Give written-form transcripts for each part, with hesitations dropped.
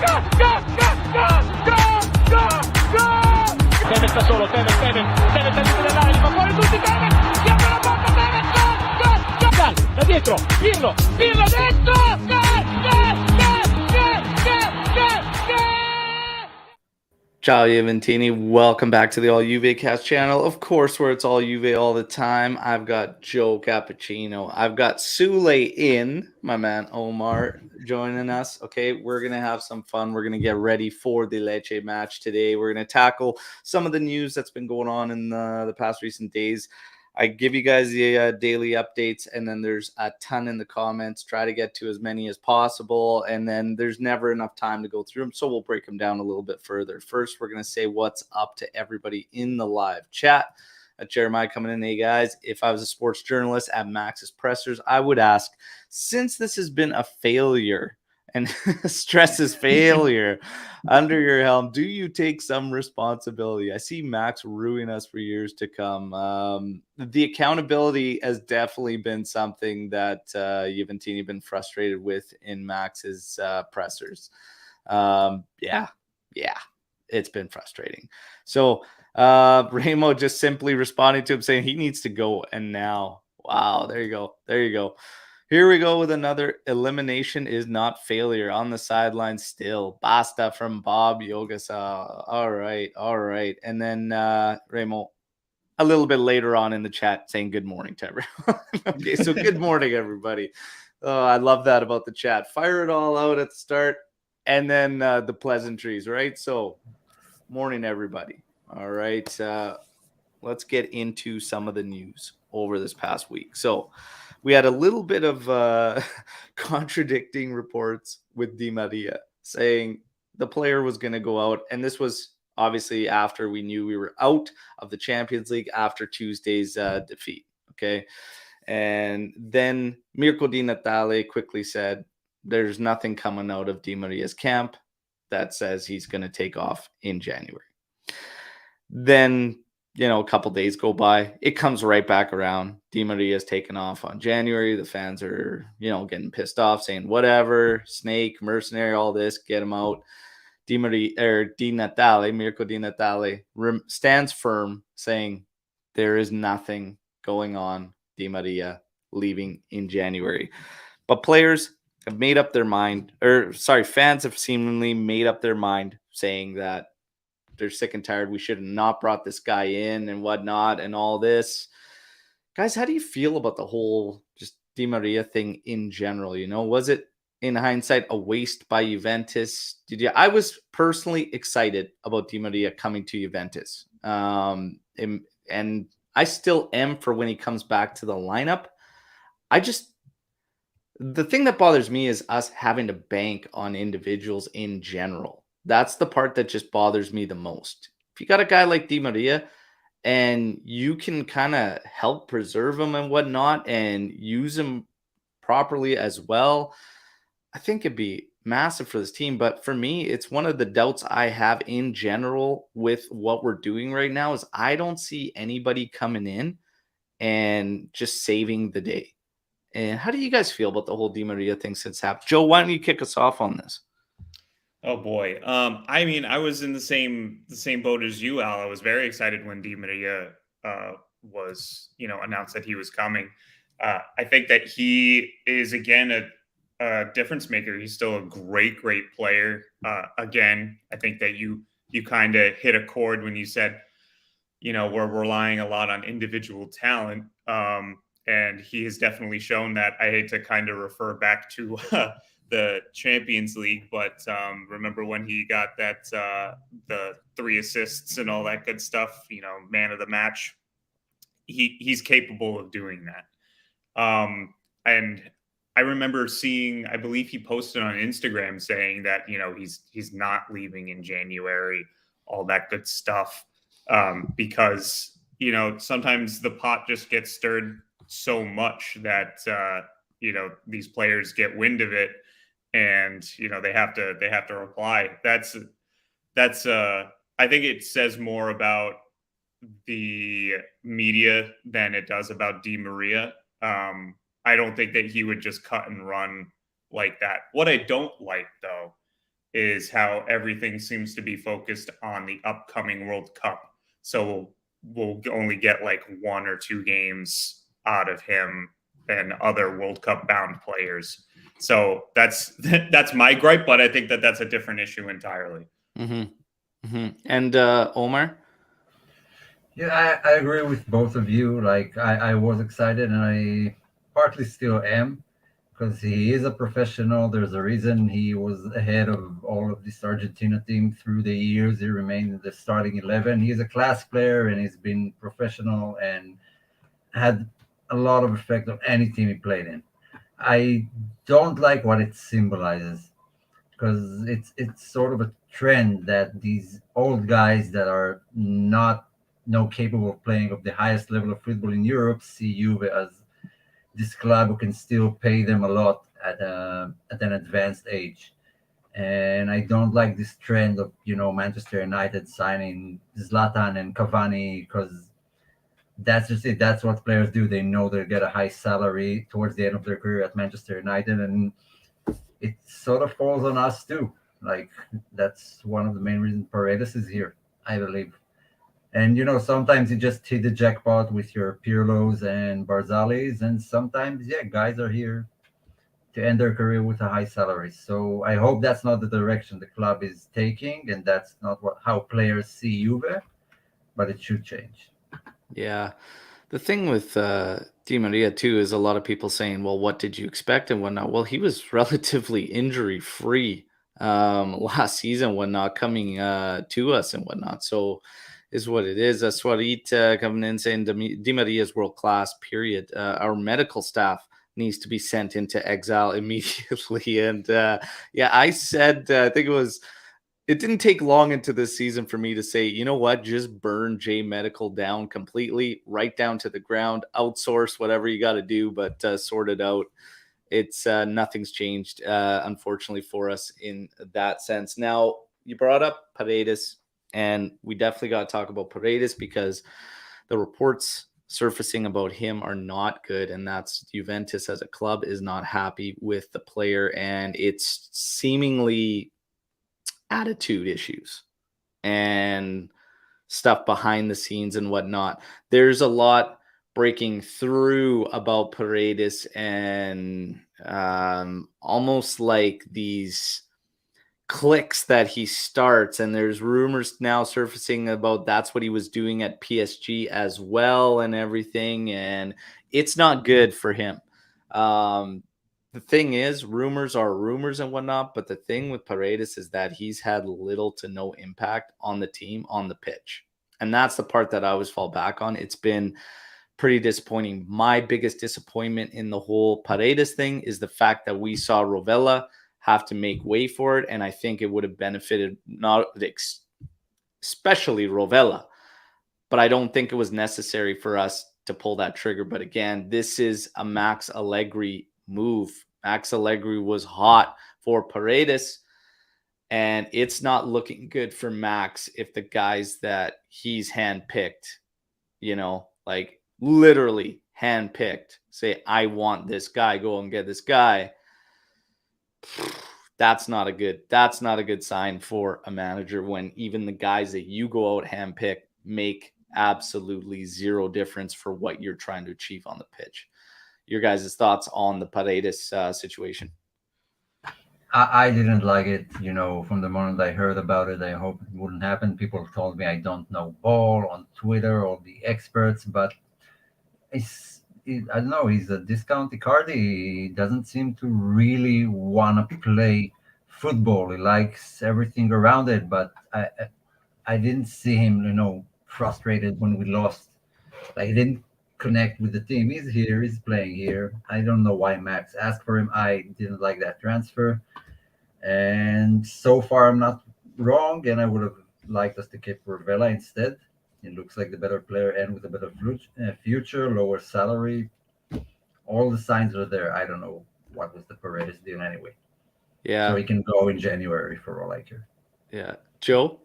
Tevez da solo, Tevez al limite dell'area, fa fuori tutti, Tevez, si apre la porta, Tevez, gol, da dietro, Pirlo dentro, Ciao Juventini, welcome back to the All Juve Cast channel. Of course, where it's all Juve all the time. I've got Joe Cappuccino. I've got Sule in, my man Omer joining us. Okay, we're going to have some fun. We're going to get ready for the Lecce match today. We're going to tackle some of the news that's been going on in the past recent days. I give you guys the daily updates, and then there's a ton in the comments. Try to get to as many as possible, and then there's never enough time to go through them, so we'll break them down a little bit further. First, we're going to say what's up to everybody in the live chat. Jeremiah coming in. Hey, guys, if I was a sports journalist at Max's Pressers, I would ask, since this has been a failure and stresses failure under your helm, do you take some responsibility? I see Max ruining us for years to come. The accountability has definitely been something that Juventini been frustrated with in Max's pressers. Yeah, it's been frustrating. So Ramo just simply responding to him saying he needs to go, and now. Wow, there you go. Here we go with another elimination is not failure on the sideline still. Basta from Bob Yogasa. All right. And then Ramo a little bit later on in the chat saying good morning to everyone. Okay, so good morning, everybody. Oh, I love that about the chat. Fire it all out at the start and then the pleasantries, right? So morning, everybody. All right. Let's get into some of the news over this past week. So we had a little bit of contradicting reports with Di Maria saying the player was going to go out. And this was obviously after we knew we were out of the Champions League after Tuesday's defeat. Okay. And then Mirko Di Natale quickly said, there's nothing coming out of Di Maria's camp that says he's going to take off in January. Then, a couple days go by. It comes right back around. Di Maria's taken off on January. The fans are, getting pissed off, saying whatever, snake, mercenary, all this, get him out. Mirko Di Natale stands firm, saying there is nothing going on. Di Maria leaving in January. But players have made up their mind, fans have seemingly made up their mind, saying that they're sick and tired. We should have not brought this guy in and whatnot and all this. Guys, how do you feel about the whole just Di Maria thing in general? Was it in hindsight a waste by Juventus? I was personally excited about Di Maria coming to Juventus. And I still am for when he comes back to the lineup. The thing that bothers me is us having to bank on individuals in general. That's the part that just bothers me the most. If you got a guy like Di Maria and you can kind of help preserve him and whatnot and use him properly as well, I think it'd be massive for this team. But for me, it's one of the doubts I have in general with what we're doing right now is I don't see anybody coming in and just saving the day. And how do you guys feel about the whole Di Maria thing since happened? Joe, why don't you kick us off on this? Oh boy. I was in the same boat as you, Al. I was very excited when Di Maria was, announced that he was coming. I think that he is again a difference maker. He's still a great player. Again, I think that you kind of hit a chord when you said, we're relying a lot on individual talent. And he has definitely shown that. I hate to kind of refer back to the Champions League, but remember when he got that the 3 assists and all that good stuff, man of the match. He's capable of doing that. And I remember seeing, I believe he posted on Instagram saying that, he's not leaving in January, all that good stuff. Because, sometimes the pot just gets stirred so much that, these players get wind of it and, they have to reply. That's I think it says more about the media than it does about Di Maria. I don't think that he would just cut and run like that. What I don't like, though, is how everything seems to be focused on the upcoming World Cup. So we'll only get like 1 or 2 games out of him and other World Cup bound players. So that's my gripe, but I think that that's a different issue entirely. And Omer? Yeah, I agree with both of you. Like, I was excited, and I partly still am, because he is a professional. There's a reason he was ahead of all of this Argentina team through the years. He remained in the starting 11. He's a class player, and he's been professional and had a lot of effect on any team he played in. I don't like what it symbolizes, because it's sort of a trend that these old guys that are not no capable of playing of the highest level of football in Europe see Juve as this club who can still pay them a lot at an advanced age. And I don't like this trend of Manchester United signing Zlatan and Cavani, because that's just it. That's what players do. They know they'll get a high salary towards the end of their career at Manchester United, and it sort of falls on us too. Like, that's one of the main reasons Paredes is here, I believe. And sometimes you just hit the jackpot with your Pirlos and Barzalis, and sometimes, yeah, guys are here to end their career with a high salary. So I hope that's not the direction the club is taking, and that's not how players see Juve, but it should change. Yeah. The thing with Di Maria too is a lot of people saying, "Well, what did you expect and whatnot?" Well, he was relatively injury free last season when not coming to us and whatnot. So is what it is. Swarit coming in saying Di Maria is world class. Period. Our medical staff needs to be sent into exile immediately. And yeah, I said I think it didn't take long into this season for me to say, you know what, just burn J Medical down completely, right down to the ground, outsource whatever you got to do, but sort it out. It's nothing's changed, unfortunately, for us in that sense. Now, you brought up Paredes, and we definitely got to talk about Paredes because the reports surfacing about him are not good, and that's Juventus as a club is not happy with the player, and it's seemingly attitude issues and stuff behind the scenes and whatnot. There's a lot breaking through about Paredes, and almost like these clicks that he starts, and there's rumors now surfacing about that's what he was doing at PSG as well and everything, and it's not good for him. The thing is, rumors are rumors and whatnot, but the thing with Paredes is that he's had little to no impact on the team on the pitch. And that's the part that I always fall back on. It's been pretty disappointing. My biggest disappointment in the whole Paredes thing is the fact that we saw Rovella have to make way for it. And I think it would have benefited not especially Rovella, but I don't think it was necessary for us to pull that trigger. But again, this is a Max Allegri move. Max Allegri was hot for Paredes, and it's not looking good for Max if the guys that he's handpicked, like literally handpicked, say, I want this guy, go and get this guy. That's not a good sign for a manager when even the guys that you go out handpick make absolutely zero difference for what you're trying to achieve on the pitch. Your guys' thoughts on the Paredes situation? I didn't like it, from the moment I heard about it. I hope it wouldn't happen. People told me I don't know ball on Twitter, all the experts, but I don't know. He's a discount Icardi. He doesn't seem to really want to play football. He likes everything around it, but I didn't see him, frustrated when we lost. Like, he didn't connect with the team. He's here. He's playing here. I don't know why Max asked for him. I didn't like that transfer. And so far, I'm not wrong, and I would have liked us to keep Rovella instead. He looks like the better player and with a better future, lower salary. All the signs are there. I don't know what was the Paredes deal anyway. Yeah. So he can go in January for all I care. Yeah. Joe?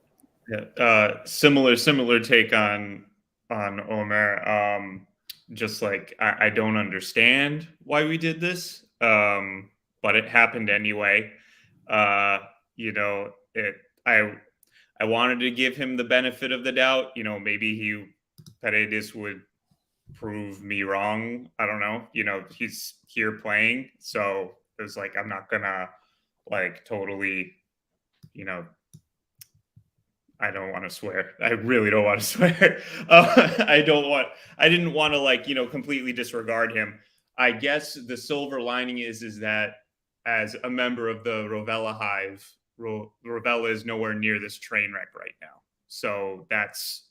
Yeah. Similar take on Omer. Just like I don't understand why we did this, but it happened anyway. you know, I wanted to give him the benefit of the doubt. You know, maybe Paredes would prove me wrong. I don't know. You know, he's here playing, so it was like I'm not gonna like totally, you know, I don't want to swear. I really don't want to swear. I didn't want to like, you know, completely disregard him. I guess the silver lining is that as a member of the Rovella Hive, Rovella is nowhere near this train wreck right now. So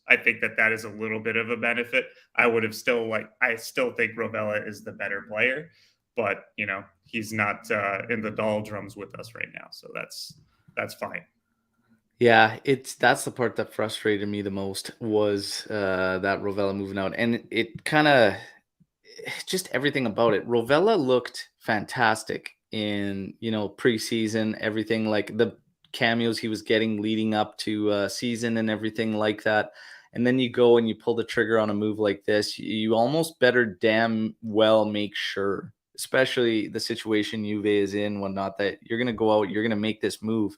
I think that is a little bit of a benefit. I still think Rovella is the better player, but you know, he's not in the doldrums with us right now. So that's fine. Yeah, that's the part that frustrated me the most was that Rovella moving out, and it kind of just everything about it. Rovella looked fantastic in preseason, everything like the cameos he was getting leading up to season and everything like that. And then you go and you pull the trigger on a move like this, you almost better damn well make sure, especially the situation Juve is in, whatnot, that you're gonna go out, you're gonna make this move.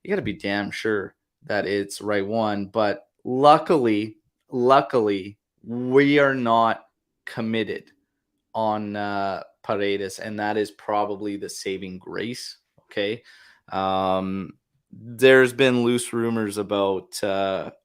You got to be damn sure that it's the right one. But luckily, we are not committed on Paredes, and that is probably the saving grace. Okay. There's been loose rumors about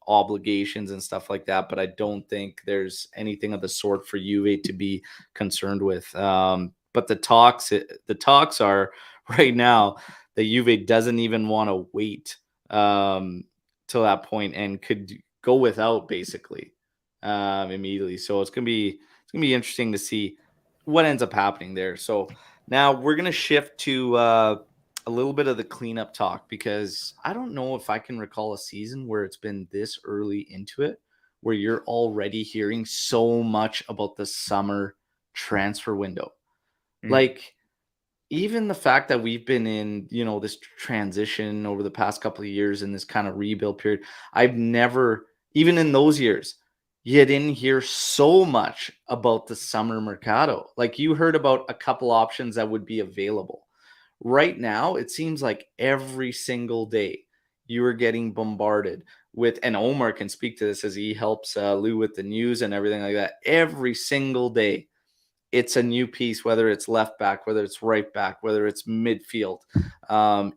obligations and stuff like that, but I don't think there's anything of the sort for Juve to be concerned with. But the talks are right now that Juve doesn't even want to wait till that point and could go without basically immediately. So it's gonna be interesting to see what ends up happening there. So now we're gonna shift to a little bit of the cleanup talk, because I don't know if I can recall a season where it's been this early into it where you're already hearing so much about the summer transfer window. Like, even the fact that we've been in, this transition over the past couple of years in this kind of rebuild period, I've never, even in those years, you didn't hear so much about the summer mercado. Like, you heard about a couple options that would be available. Right now, it seems like every single day you are getting bombarded with, and Omer can speak to this as he helps Lou with the news and everything like that. Every single day, it's a new piece, whether it's left back, whether it's right back, whether it's midfield.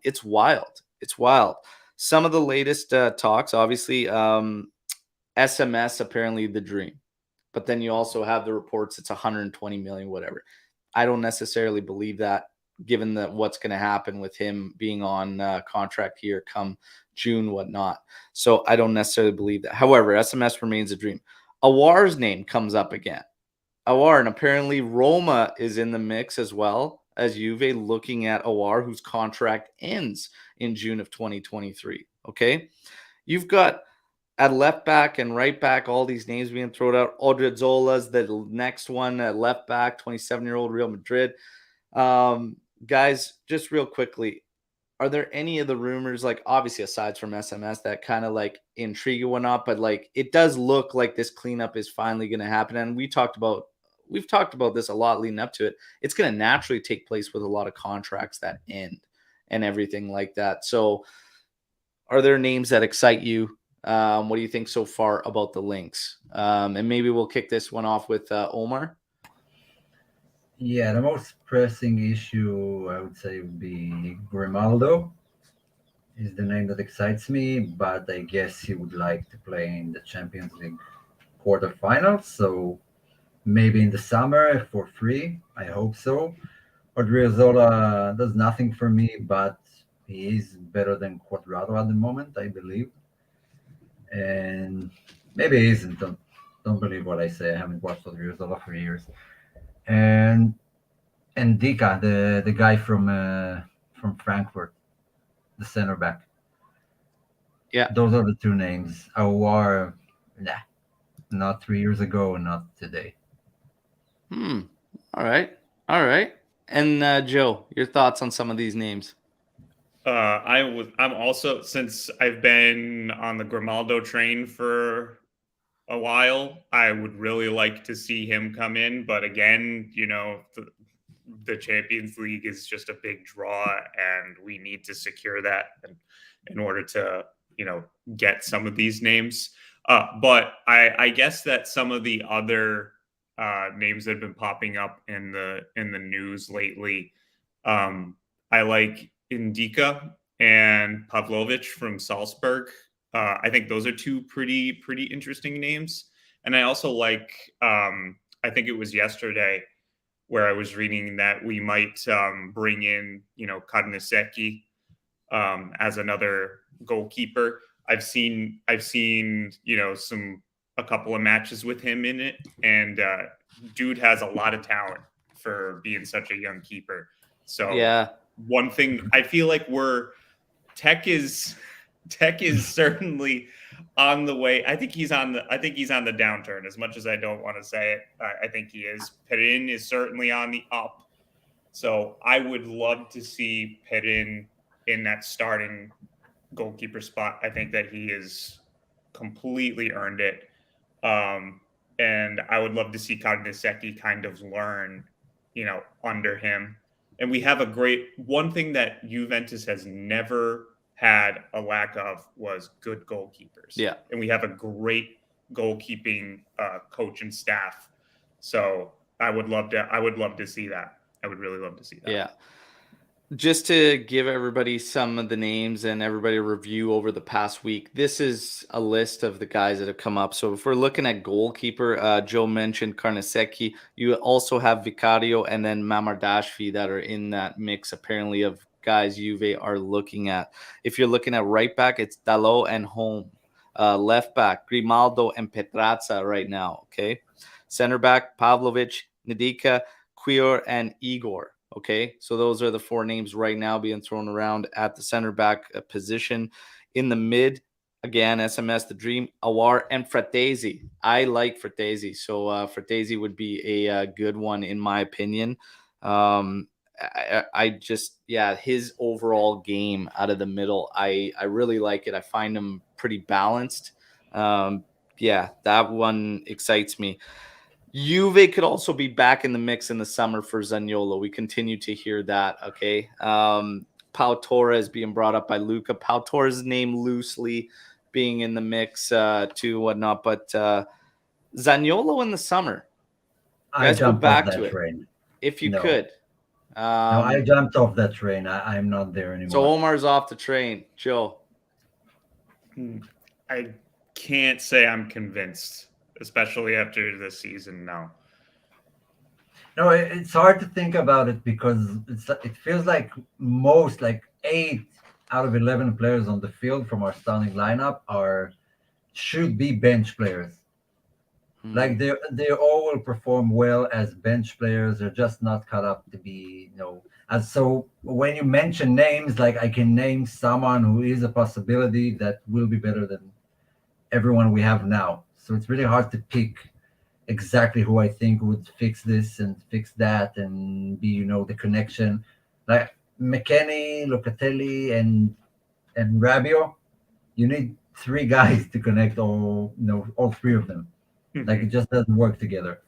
It's wild. It's wild. Some of the latest talks, obviously, SMS apparently the dream. But then you also have the reports it's 120 million, whatever. I don't necessarily believe that, given that what's going to happen with him being on contract here come June, whatnot. So I don't necessarily believe that. However, SMS remains a dream. Aouar's name comes up again. Aouar, and apparently Roma is in the mix as well as Juve, looking at Aouar, whose contract ends in June of 2023. Okay. You've got at left back and right back all these names being thrown out. Odrizzola's the next one at left back, 27-year-old Real Madrid. Guys, just real quickly, are there any of the rumors, like obviously aside from SMS, that kind of like intrigue you or not, but like it does look like this cleanup is finally going to happen? And we've talked about this a lot leading up to it. It's going to naturally take place with a lot of contracts that end and everything like that. So are there names that excite you? What do you think so far about the links? And maybe we'll kick this one off with Omer. Yeah, the most pressing issue I would say would be Grimaldo. Is the name that excites me, but I guess he would like to play in the Champions League quarterfinals, so maybe in the summer for free. I hope so. Odriozola does nothing for me, but he is better than Cuadrado at the moment, I believe. And maybe he isn't. Don't believe what I say. I haven't watched Odriozola for years. And Dika, the guy from Frankfurt, the center back. Yeah, those are the two names. Aouar, not 3 years ago, not today. All right. And Joe, your thoughts on some of these names? I'm also, since I've been on the Grimaldo train for a while, I would really like to see him come in. But again, the Champions League is just a big draw, and we need to secure that in order to, get some of these names. But I guess that some of the other names that have been popping up in the news lately, I like Indica and Pavlovic from Salzburg. I think those are two pretty interesting names. And I also like, I think it was yesterday where I was reading that we might bring in, Kadniseki as another goalkeeper. I've seen, a couple of matches with him in it, and dude has a lot of talent for being such a young keeper. So Yeah. One thing I feel like Tech is certainly on the way. I think he's on the downturn. As much as I don't want to say it, I think he is. Perin is certainly on the up. So I would love to see Perin in that starting goalkeeper spot. I think that he has completely earned it. And I would love to see Kadniseki kind of learn, under him. And we have one thing that Juventus has never had a lack of was good goalkeepers. Yeah. And we have a great goalkeeping coach and staff. So I would love to see that. I would really love to see that. Yeah. Just to give everybody some of the names and everybody a review over the past week, this is a list of the guys that have come up. So if we're looking at goalkeeper, Joe mentioned Karnaseki. You also have Vicario and then Mamardashvi that are in that mix, apparently, of guys Juve are looking at. If you're looking at right back, it's Dalot and Holm. Left back, Grimaldo and Petraza right now, okay? Center back, Pavlovic, Ndika, Quior, and Igor. Okay, so those are the four names right now being thrown around at the center back position. In the mid, again, SMS, the Dream, Awar, and Fratesi. I like Fratesi, so Fratesi would be a good one in my opinion. I just, his overall game out of the middle, I really like it. I find him pretty balanced. That one excites me. Juve could also be back in the mix in the summer for Zaniolo. We continue to hear that, okay? Pau Torres being brought up by Luca. Pau Torres' name loosely being in the mix too, whatnot. But Zaniolo in the summer. Guys, go back off that to it train. if you could. No, I jumped off that train. I'm not there anymore. So Omar's off the train. Joe. I can't say I'm convinced. Especially after this season now. No, it's hard to think about it because it feels like 8 out of 11 players on the field from our starting lineup should be bench players. Like they all will perform well as bench players. They're just not cut up to be, so when you mention names, like I can name someone who is a possibility that will be better than everyone we have now. So it's really hard to pick exactly who I think would fix this and fix that and be, the connection. Like McKennie, Locatelli, and Rabiot, you need 3 guys to connect all 3 of them. Like it just doesn't work together.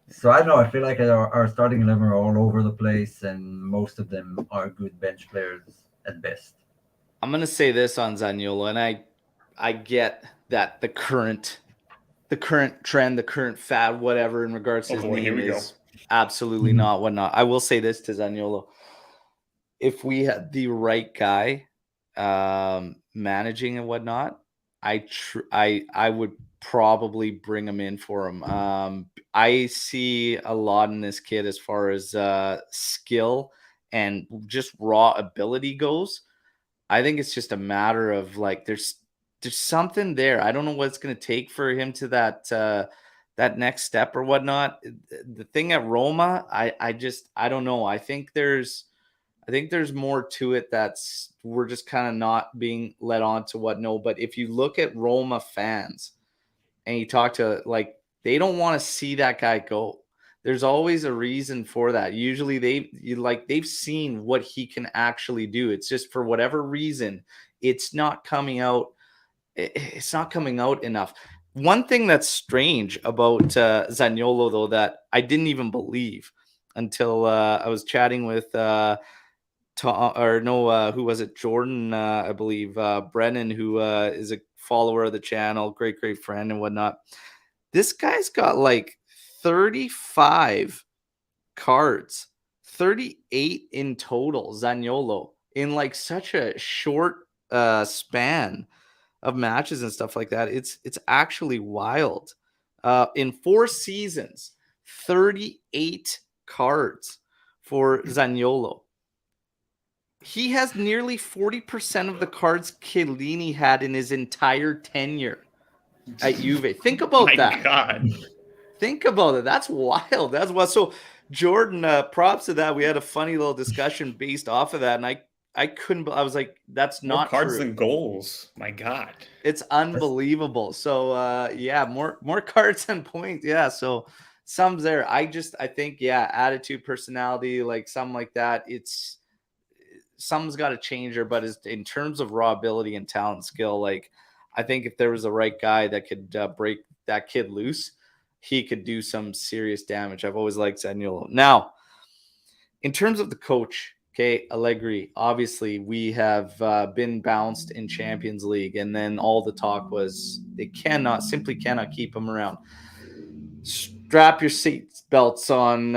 So I don't know. I feel like our starting 11 are all over the place, and most of them are good bench players at best. I'm gonna say this on Zaniolo, and I get that the current trend, the current fad, whatever, in regards to his name is absolutely not whatnot. I will say this to Zaniolo. If we had the right guy managing and whatnot, I would probably bring him in for him. I see a lot in this kid as far as skill and just raw ability goes. I think it's just a matter of there's something there. I don't know what it's going to take for him to that next step or whatnot. The thing at Roma, I don't know. I think there's more to it we're just kind of not being led on to what no. But if you look at Roma fans and you talk to they don't want to see that guy go. There's always a reason for that. Usually they've seen what he can actually do. It's just for whatever reason, it's not coming out. It's not coming out enough. One thing that's strange about Zaniolo, though, that I didn't even believe until I was chatting with who was it? Jordan, I believe, Brennan, who is a follower of the channel, great friend and whatnot. This guy's got like 35 cards, 38 in total, Zaniolo, in like such a short span of matches and stuff like that. It's actually wild. In 4 seasons, 38 cards for Zaniolo. He has nearly 40% of the cards Chiellini had in his entire tenure at Juve. Think about that. God. Think about it. That's wild. That's what. So Jordan, props to that. We had a funny little discussion based off of that, and I couldn't. I was like, that's More not cards true. than goals. My God, it's unbelievable. So yeah, more cards than points. Yeah. So some's there. I think yeah, attitude, personality, like something like that. It's something's got to change her. But in terms of raw ability and talent, skill, like I think if there was the right guy that could break that kid loose, he could do some serious damage. I've always liked Zaniolo. Now, in terms of the coach, okay, Allegri, obviously we have been bounced in Champions League, and then all the talk was they simply cannot keep him around. Strap your seat belts on,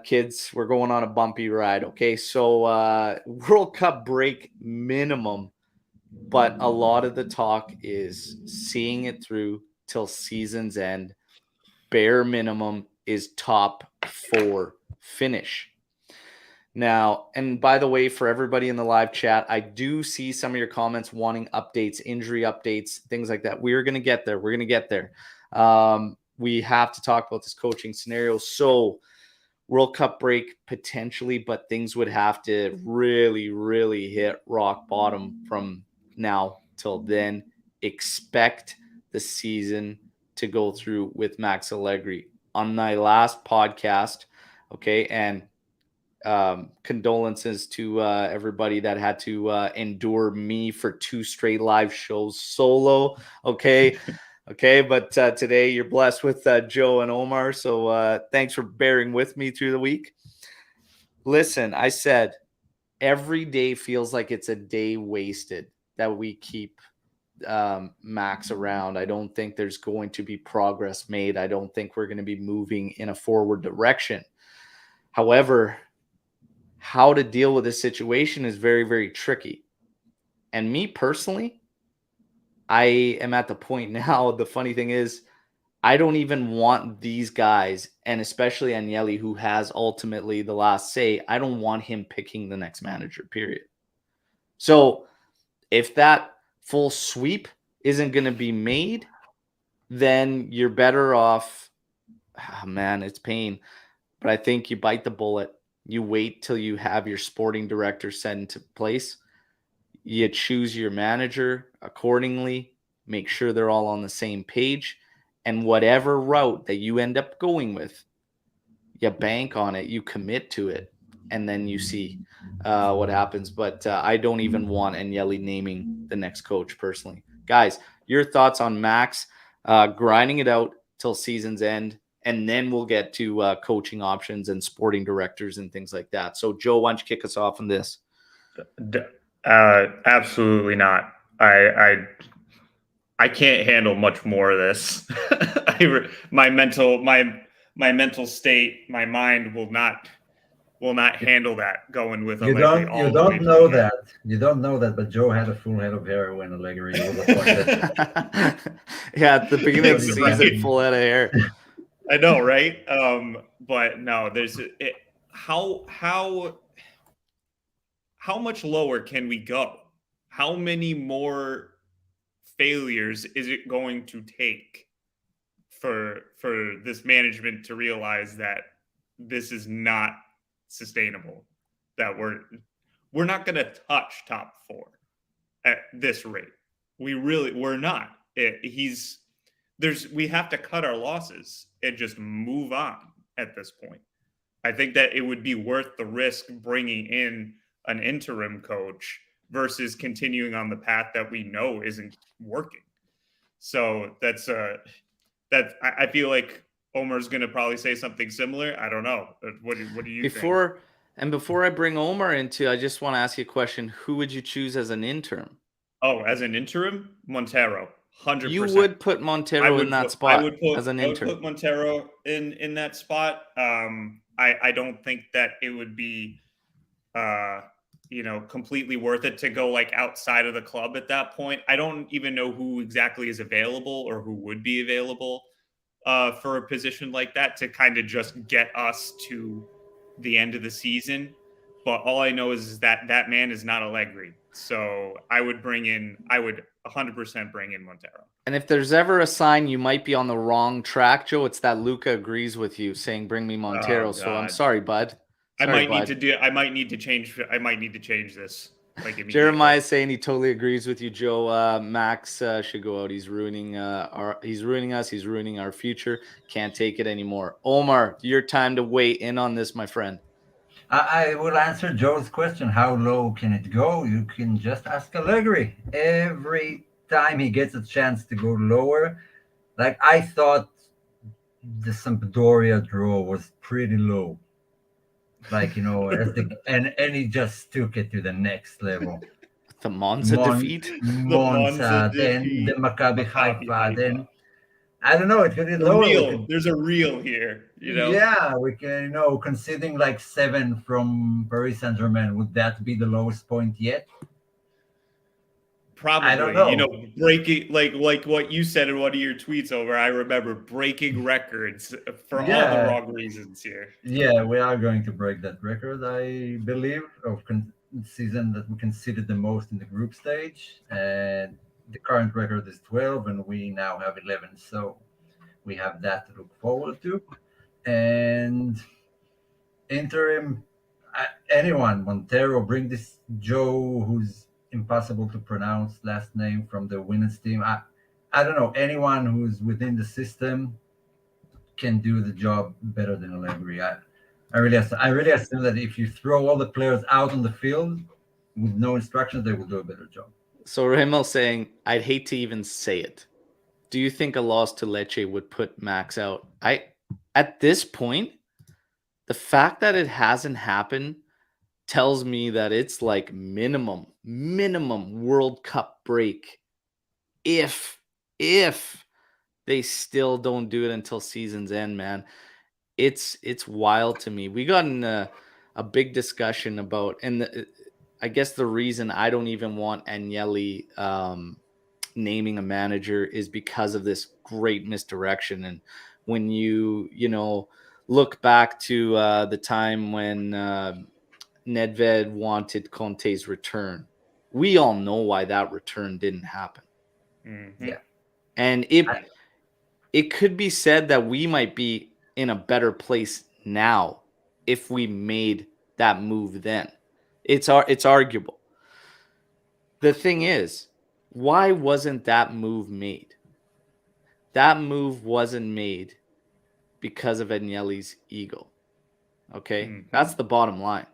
kids. We're going on a bumpy ride, okay? So World Cup break minimum, but a lot of the talk is seeing it through till season's end. Bare minimum is top 4 finish. Now, and by the way, for everybody in the live chat, I do see some of your comments wanting updates, injury updates, things like that. We're going to get there. We're going to get there. We have to talk about this coaching scenario. So World Cup break potentially, but things would have to really, really hit rock bottom from now till then. Expect the season to go through with Max Allegri. On my last podcast, okay, and condolences to everybody that had to endure me for 2 straight live shows solo, okay? Okay, but today you're blessed with Joe and Omer, so thanks for bearing with me through the week. Listen, I said every day feels like it's a day wasted that we keep Max around. I don't think there's going to be progress made. I don't think we're going to be moving in a forward direction. However, how to deal with this situation is very, very tricky. And me personally, I am at the point now, the funny thing is, I don't even want these guys, and especially Agnelli, who has ultimately the last say, I don't want him picking the next manager, period. So if that full sweep isn't going to be made, then you're better off. Oh, man, it's pain. But I think you bite the bullet. You wait till you have your sporting director set into place. You choose your manager accordingly. Make sure they're all on the same page. And whatever route that you end up going with, you bank on it, you commit to it, and then you see what happens. But I don't even want Agnelli naming the next coach personally. Guys, your thoughts on Max grinding it out till season's end, and then we'll get to coaching options and sporting directors and things like that. So, Joe, why don't you kick us off on this? Absolutely not. I can't handle much more of this. My mental state, my mind will not handle that going with You Allegri. don't know that. You don't know that, but Joe had a full head of hair when Allegri was appointed. Yeah, at the beginning of the season, full head of hair. I know, right? But no, how much lower can we go? How many more failures is it going to take for this management to realize that this is not sustainable, that we're not going to touch top 4 at this rate? We're not. We have to cut our losses and just move on at this point. I think that it would be worth the risk bringing in an interim coach versus continuing on the path that we know isn't working. So I feel like Omer's going to probably say something similar. I don't know. What do you think? Before I bring Omer into, I just want to ask you a question. Who would you choose as an interim? Oh, as an interim, Montero, 100%. You would put Montero in that spot as an interim. I would put Montero in that spot. I don't think that it would be completely worth it to go like outside of the club at that point. I don't even know who exactly is available or who would be available for a position like that to kind of just get us to the end of the season. But all I know is that that man is not Allegri. So I would 100% bring in Montero. And if there's ever a sign you might be on the wrong track, Joe, it's that Luca agrees with you saying, bring me Montero. So I'm sorry, bud. I might need to change this. Like Jeremiah is saying he totally agrees with you, Joe. Max should go out. He's ruining he's ruining us. He's ruining our future. Can't take it anymore. Omar, your time to weigh in on this, my friend. I will answer Joe's question. How low can it go? You can just ask Allegri. Every time he gets a chance to go lower, like I thought the Sampdoria draw was pretty low. Like, and he just took it to the next level. The Monza defeat? Monza, then the Maccabi Haifa, then I don't know. It could be lower. There's a real here, Yeah, we can, conceding like 7 from Paris Saint-Germain. Would that be the lowest point yet? Probably. I don't know. Breaking like what you said in one of your tweets over. I remember breaking records for all the wrong reasons here. Yeah, we are going to break that record, I believe, of season that we conceded the most in the group stage, and the current record is 12 and we now have 11, so we have that to look forward to. And interim, anyone, Montero, bring this Joe who's impossible to pronounce last name from the women's team. I don't know, anyone who's within the system can do the job better than Allegri. I really assume that if you throw all the players out on the field with no instructions, they will do a better job. So Rahimel saying, I'd hate to even say it. Do you think a loss to Lecce would put Max out? At this point, the fact that it hasn't happened tells me that it's like minimum World Cup break if they still don't do it until season's end, man. It's wild to me. We got in a big discussion about, and I guess the reason I don't even want Agnelli naming a manager is because of this great misdirection. And when you look back to the time when Nedved wanted Conte's return, we all know why that return didn't happen. Mm-hmm. Yeah. And it could be said that we might be in a better place now if we made that move then. It's arguable. The thing is, why wasn't that move made? That move wasn't made because of Agnelli's ego. Okay? Mm-hmm. That's the bottom line.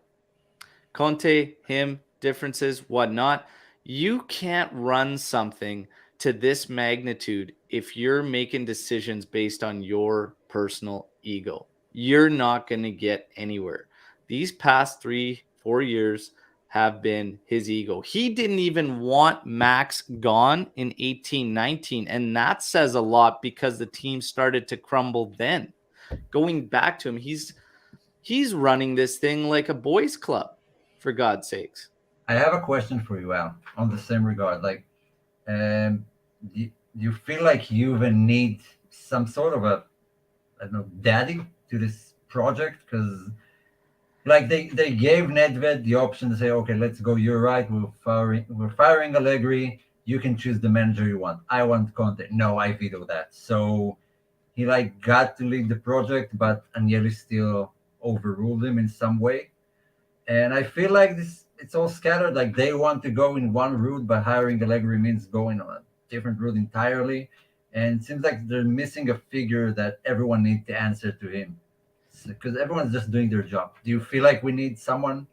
Conte, him, differences, whatnot. You can't run something to this magnitude if you're making decisions based on your personal ego. You're not going to get anywhere. These past 3-4 years have been his ego. He didn't even want Max gone in 18-19, and that says a lot because the team started to crumble then. Going back to him, he's running this thing like a boys' club, for God's sakes. I have a question for you, Al, on the same regard. Like, do you feel like Juve need some sort of daddy to this project? Because, like, they gave Nedved the option to say, okay, let's go. You're right. We're firing Allegri. You can choose the manager you want. I want Conte. No, I veto that. So he got to lead the project, but Agnelli still overruled him in some way. And I feel like it's all scattered. Like, they want to go in one route, but hiring Allegri means going on a different route entirely. And it seems like they're missing a figure that everyone needs to answer to him, because everyone's just doing their job. Do you feel like we need someone?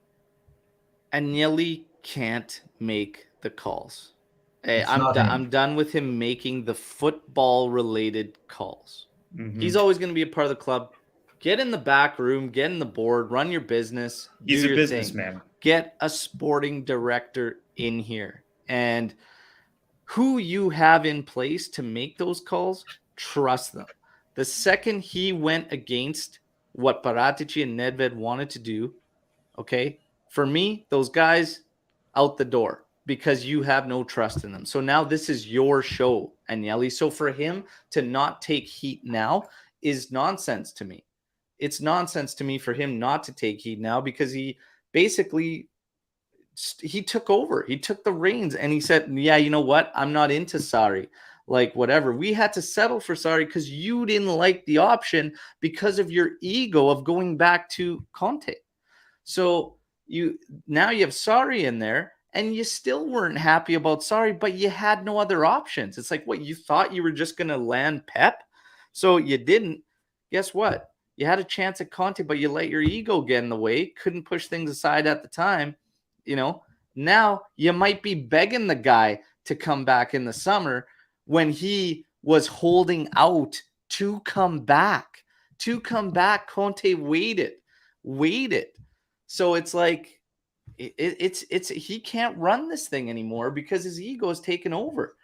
Agnelli can't make the calls. I'm done with him making the football-related calls. Mhm. He's always going to be a part of the club. Get in the back room, get in the board, run your business. He's do a your businessman. thing. Get a sporting director in here. And who you have in place to make those calls, trust them. The second he went against what Paratici and Nedved wanted to do, okay, for me, those guys out the door because you have no trust in them. So now this is your show, Agnelli. So for him to not take heat now is nonsense to me. It's nonsense to me for him not to take heat now because he basically he took over. He took the reins and he said, yeah, you know what? I'm not into Sarri. Like, whatever. We had to settle for Sarri because you didn't like the option because of your ego of going back to Conte. So now you have Sarri in there and you still weren't happy about Sarri, but you had no other options. It's like, what, you thought you were just going to land Pep? So you didn't. Guess what? You had a chance at Conte, but you let your ego get in the way, couldn't push things aside at the time. Now you might be begging the guy to come back in the summer when he was holding out to come back. Conte waited. So it's like it's he can't run this thing anymore because his ego is taken over.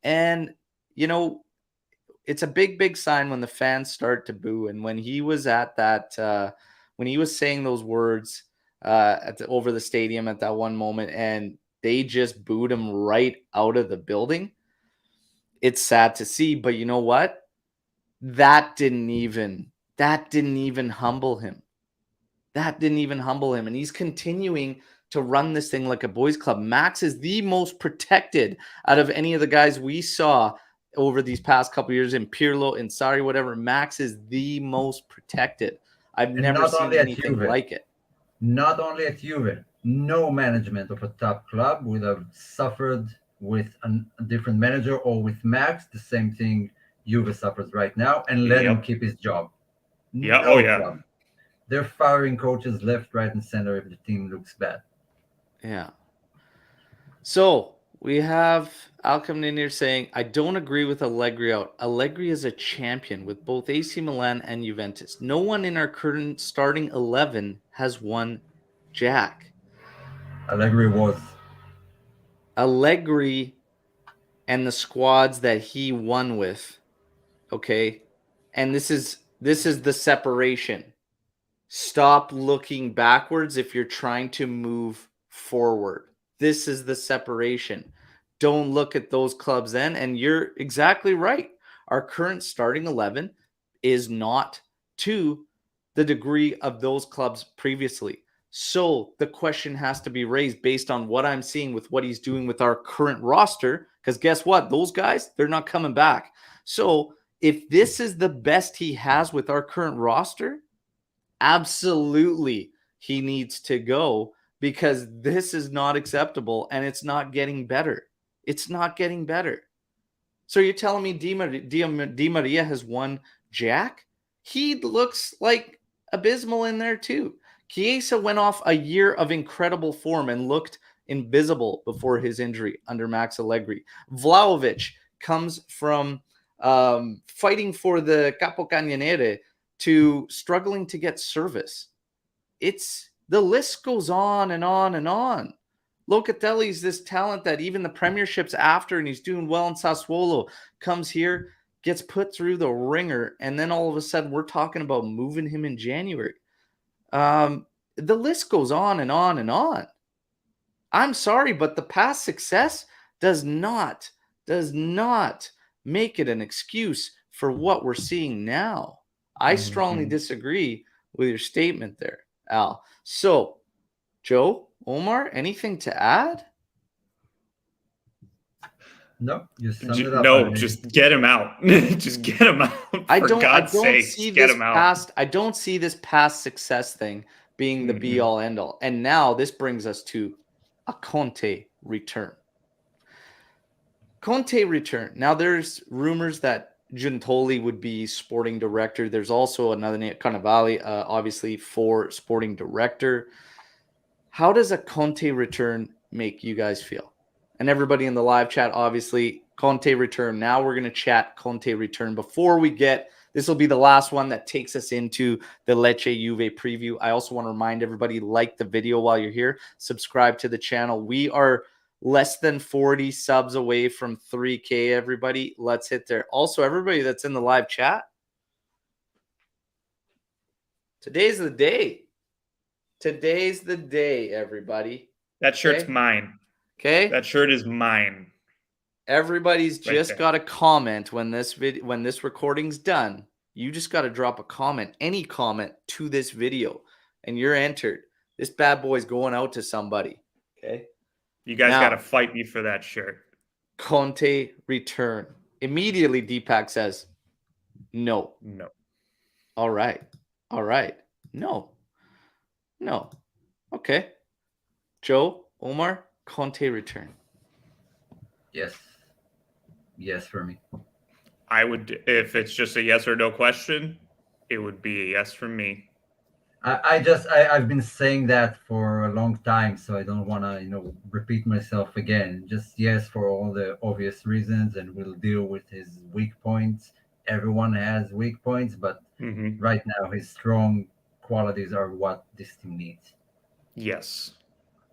And it's a big sign when the fans start to boo. And when he was at that when he was saying those words over the stadium at that one moment and they just booed him right out of the building, it's sad to see. But you know what? That didn't even humble him. And he's continuing to run this thing like a boys club. Max is the most protected out of any of the guys we saw over these past couple of years in Pirlo and Sarri, whatever. Max is the most protected. I've never seen anything like it. Not only at Juve, no management of a top club would have suffered with a different manager or with Max. The same thing Juve suffers right now, and let him keep his job. Yeah. No club. They're firing coaches left, right, and center if the team looks bad. Yeah. So we have Al coming in here saying, I don't agree with Allegri out. Allegri is a champion with both AC Milan and Juventus. No one in our current starting 11 has won Jack. Allegri and the squads that he won with. Okay. And this is the separation. Stop looking backwards if you're trying to move forward. This is the separation. Don't look at those clubs then. And you're exactly right. Our current starting 11 is not to the degree of those clubs previously. So the question has to be raised based on what I'm seeing with what he's doing with our current roster. Because guess what? Those guys, they're not coming back. So if this is the best he has with our current roster, absolutely he needs to go because this is not acceptable and it's not getting better. So you're telling me Di Maria has won Jack? He looks like abysmal in there too. Chiesa went off a year of incredible form and looked invisible before his injury under Max Allegri. Vlahovic comes from fighting for the Capocannoniere to struggling to get service. The list goes on and on and on. Locatelli's this talent that even the premierships after, and he's doing well in Sassuolo, comes here, gets put through the ringer, and then all of a sudden we're talking about moving him in January. The list goes on and on and on. I'm sorry, but the past success does not make it an excuse for what we're seeing now. I strongly disagree with your statement there, Al. So, Joe, Omar, anything to add? No, you summed it up. No, just get him out. Just get him out. I don't see this past success thing being the be all end all. And now this brings us to a Conte return. Now there's rumors that Giuntoli would be sporting director. There's also another name, Cannavale, obviously, for sporting director. How does a Conte return make you guys feel? And everybody in the live chat, obviously, Conte return. Now we're going to chat Conte return before we get This will be the last one that takes us into the Lecce Juve preview. I also want to remind everybody, like the video while you're here. Subscribe to the channel. We are less than 40 subs away from 3K, everybody. Let's hit there. Also, everybody that's in the live chat, today's the day. Today's the day, everybody. That shirt's Okay? mine. Okay? That shirt is mine. Everybody's Right just there. got to comment when this recording's done. You just got to drop a comment, any comment to this video, and you're entered. This bad boy's going out to somebody. Okay? You guys Now- got to fight me for that shirt. Conte return. Immediately, Deepak says, no. No. All right. All right. No. No. Okay. Joe, Omar, Conte return. Yes. Yes for me. I would, if it's just a yes or no question, it would be a yes from me. I've been saying that for a long time, so I don't want to repeat myself again. Just yes for all the obvious reasons, and we'll deal with his weak points. Everyone has weak points, but right now his strong qualities are what this team needs. Yes,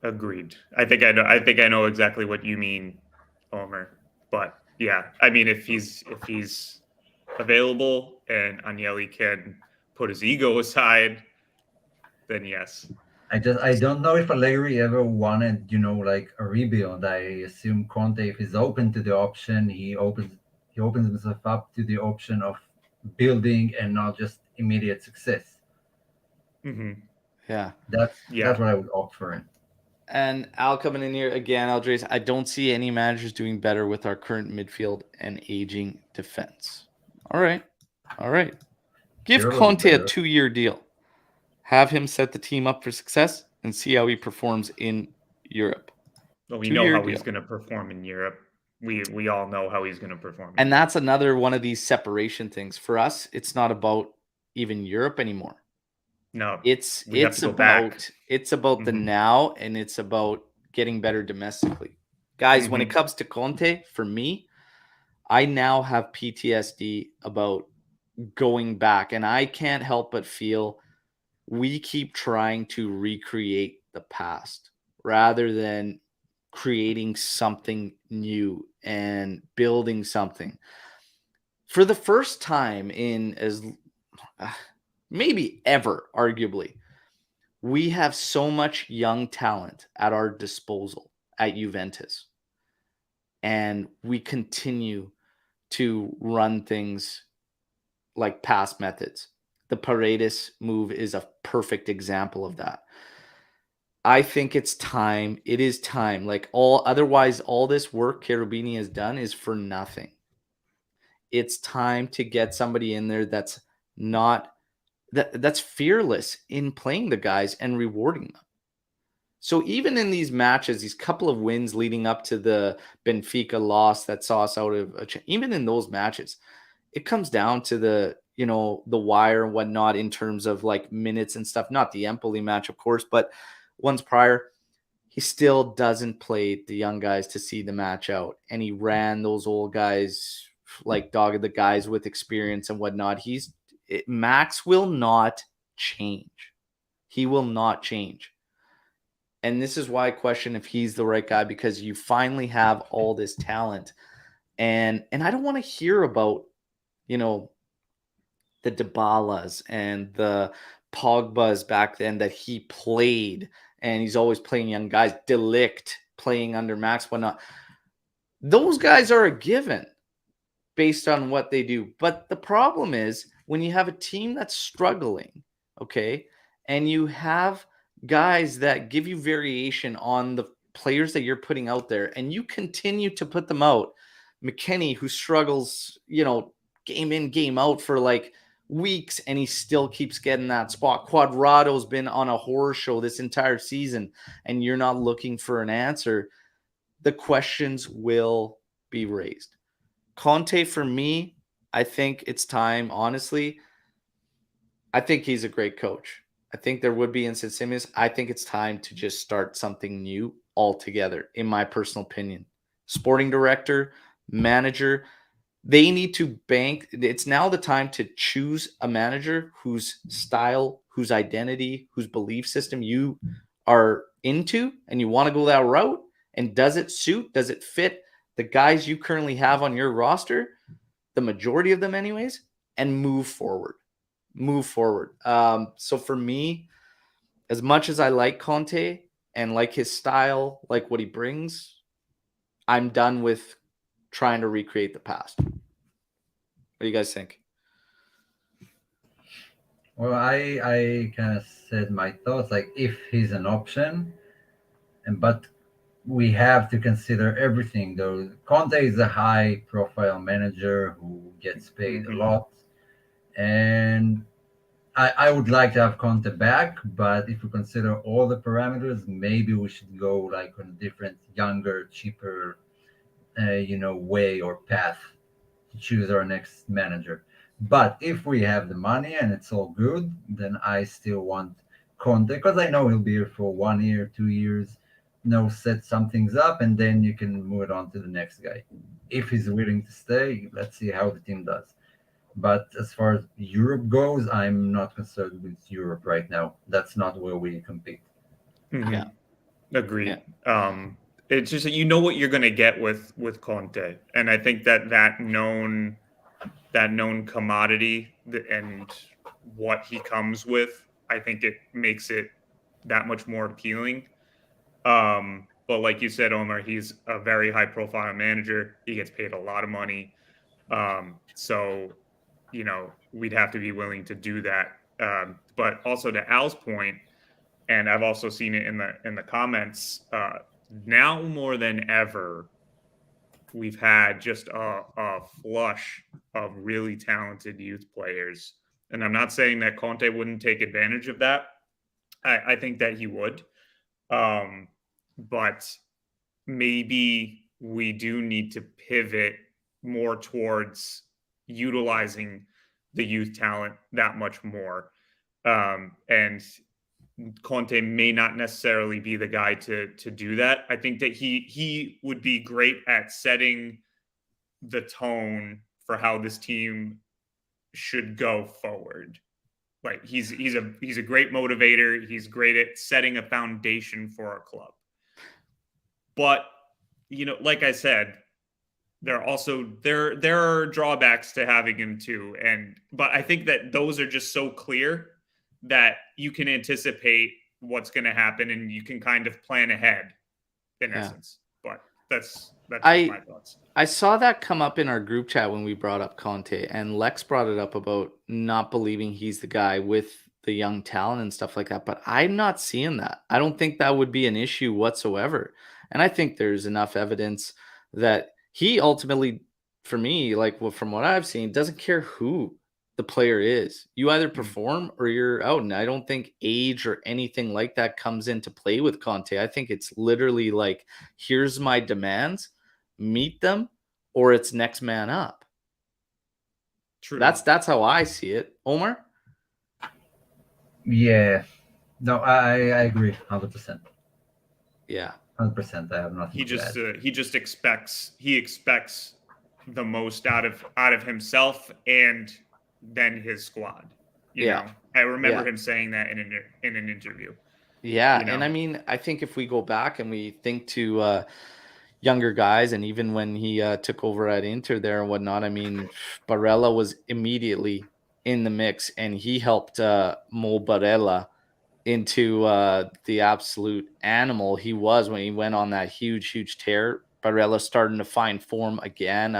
agreed. I think I know exactly what you mean, Omer. But yeah, I mean, if he's available and Agnelli can put his ego aside, then yes. I don't know if Allegri ever wanted, like a rebuild. I assume Conte, if he's open to the option, he opens himself up to the option of building and not just immediate success. Yeah. That's what I would opt for him. And Al coming in here again, Aldres. I don't see any managers doing better with our current midfield and aging defense. All right. All right. Give Sure will be Conte a better. 2-year deal. Have him set the team up for success and see how he performs in Europe. Well, we know how Two-year he's deal. going to perform in Europe. We all know how he's going to perform. And that's another one of these separation things. For us, it's not about even Europe anymore. No, It's we have to go back. the now, and it's about getting better domestically. Guys, when it comes to Conte, for me, I now have PTSD about going back, and I can't help but feel we keep trying to recreate the past rather than creating something new and building something. For the first time in as maybe ever, arguably, we have so much young talent at our disposal at Juventus. And we continue to run things like past methods. The Paredes move is a perfect example of that. I think it's time. It is time. Like otherwise, all this work Cherubini has done is for nothing. It's time to get somebody in there that's fearless in playing the guys and rewarding them. So even in these matches, these couple of wins leading up to the Benfica loss that saw us out of even in those matches, it comes down to the wire and whatnot in terms of like minutes and stuff. Not the Empoli match, of course, but ones prior, he still doesn't play the young guys to see the match out. And he ran those old guys like dog of the guys with experience and whatnot. Max will not change. He will not change. And this is why I question if he's the right guy, because you finally have all this talent. And I don't want to hear about, the Dybalas and the Pogbas back then that he played, and he's always playing young guys. De Ligt playing under Max, whatnot. Those guys are a given based on what they do. But the problem is when you have a team that's struggling, okay, and you have guys that give you variation on the players that you're putting out there, and you continue to put them out. McKennie, who struggles, game in, game out for like weeks, and he still keeps getting that spot. Quadrado's been on a horror show this entire season, and you're not looking for an answer. The questions will be raised. Conte, for me, I think it's time, honestly. I think he's a great coach. I think there would be instances. I think it's time to just start something new altogether, in my personal opinion. Sporting director, manager, They need to bank. It's now the time to choose a manager whose style, whose identity, whose belief system you are into, and you want to go that route. And does it suit? Does it fit the guys you currently have on your roster? The majority of them, anyways, and move forward. So for me, as much as I like Conte and like his style, like what he brings, I'm done with trying to recreate the past. What do you guys think? Well, I kind of said my thoughts, like if he's an option, but we have to consider everything. Though Conte is a high-profile manager who gets paid a lot, and I would like to have Conte back. But if we consider all the parameters, maybe we should go like on a different, younger, cheaper, way or path to choose our next manager. But if we have the money and it's all good, then I still want Conte because I know he'll be here for 1 year, 2 years, set some things up, and then you can move it on to the next guy. If he's willing to stay, let's see how the team does. But as far as Europe goes, I'm not concerned with Europe right now. That's not where we compete. Yeah. Agreed. It's just that you know what you're going to get with Conte, and I think that known commodity and what he comes with, I think it makes it that much more appealing. But like you said, Omer, he's a very high profile manager. He gets paid a lot of money. So, we'd have to be willing to do that. But also to Al's point, and I've also seen it in the comments, now more than ever, we've had just a flush of really talented youth players. And I'm not saying that Conte wouldn't take advantage of that. I think that he would. But maybe we do need to pivot more towards utilizing the youth talent that much more. And Conte may not necessarily be the guy to do that. I think that he would be great at setting the tone for how this team should go forward. Like he's a great motivator. He's great at setting a foundation for a club. But like I said, there are drawbacks to having him too. But I think that those are just so clear that you can anticipate what's going to happen and you can kind of plan ahead in essence. But that's my thoughts. I saw that come up in our group chat when we brought up Conte, and Lex brought it up about not believing he's the guy with the young talent and stuff like that. But I'm not seeing that. I don't think that would be an issue whatsoever. And I think there's enough evidence that he ultimately, for me, like from what I've seen, doesn't care who the player is. You either perform or you're out. And I don't think age or anything like that comes into play with Conte. I think it's literally like, here's my demands, meet them, or it's next man up. True. That's how I see it. Omer? Yeah. No, I agree 100%. Yeah. 100%. I have nothing. He just expects the most out of himself and then his squad. You know? I remember him saying that in an interview. Yeah, and I mean, I think if we go back and we think to younger guys, and even when he took over at Inter there and whatnot, I mean, Barella was immediately in the mix, and he helped mold Barella into the absolute animal he was when he went on that huge tear. Barella starting to find form again.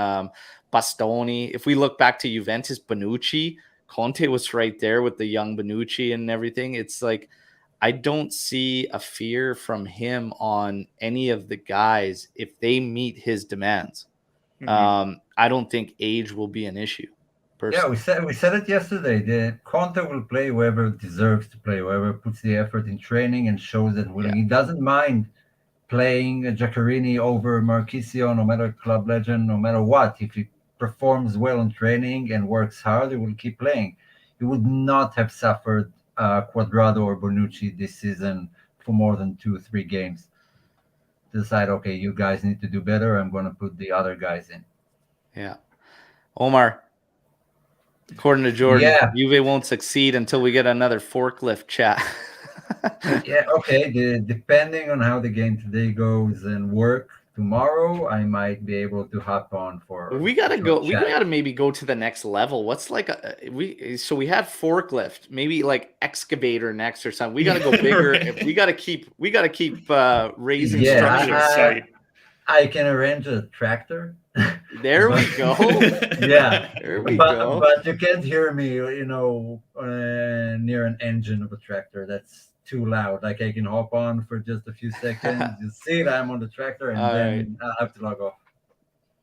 Bastoni. If we look back to Juventus, Bonucci, Conte was right there with the young Bonucci and everything. It's like, I don't see a fear from him on any of the guys if they meet his demands. I don't think age will be an issue. Personally. Yeah, we said it yesterday. The Conte will play whoever deserves to play, whoever puts the effort in training and shows that willing. He doesn't mind playing Giaccherini over Marchisio, no matter club legend, no matter what. If he performs well in training and works hard, he will keep playing. He would not have suffered Quadrado or Bonucci this season for more than 2 or 3 games. Decide, okay, you guys need to do better. I'm going to put the other guys in. Yeah. Omar, according to Jordan, Yeah. Juve won't succeed until we get another forklift chat. Yeah, okay. Depending on how the game today goes and work tomorrow, I might be able to hop on for We gotta a short go. We chat. gotta maybe go to the next level. What's like so we had forklift, maybe like excavator next or something. We gotta go bigger. Right. We gotta keep raising Yeah, Construction structures. site. I can arrange a tractor. There we But go. yeah, There we but go. you can't hear me, near an engine of a tractor. That's too loud. Like I can hop on for just a few seconds. You see that I'm on the tractor, and All then I have to log off.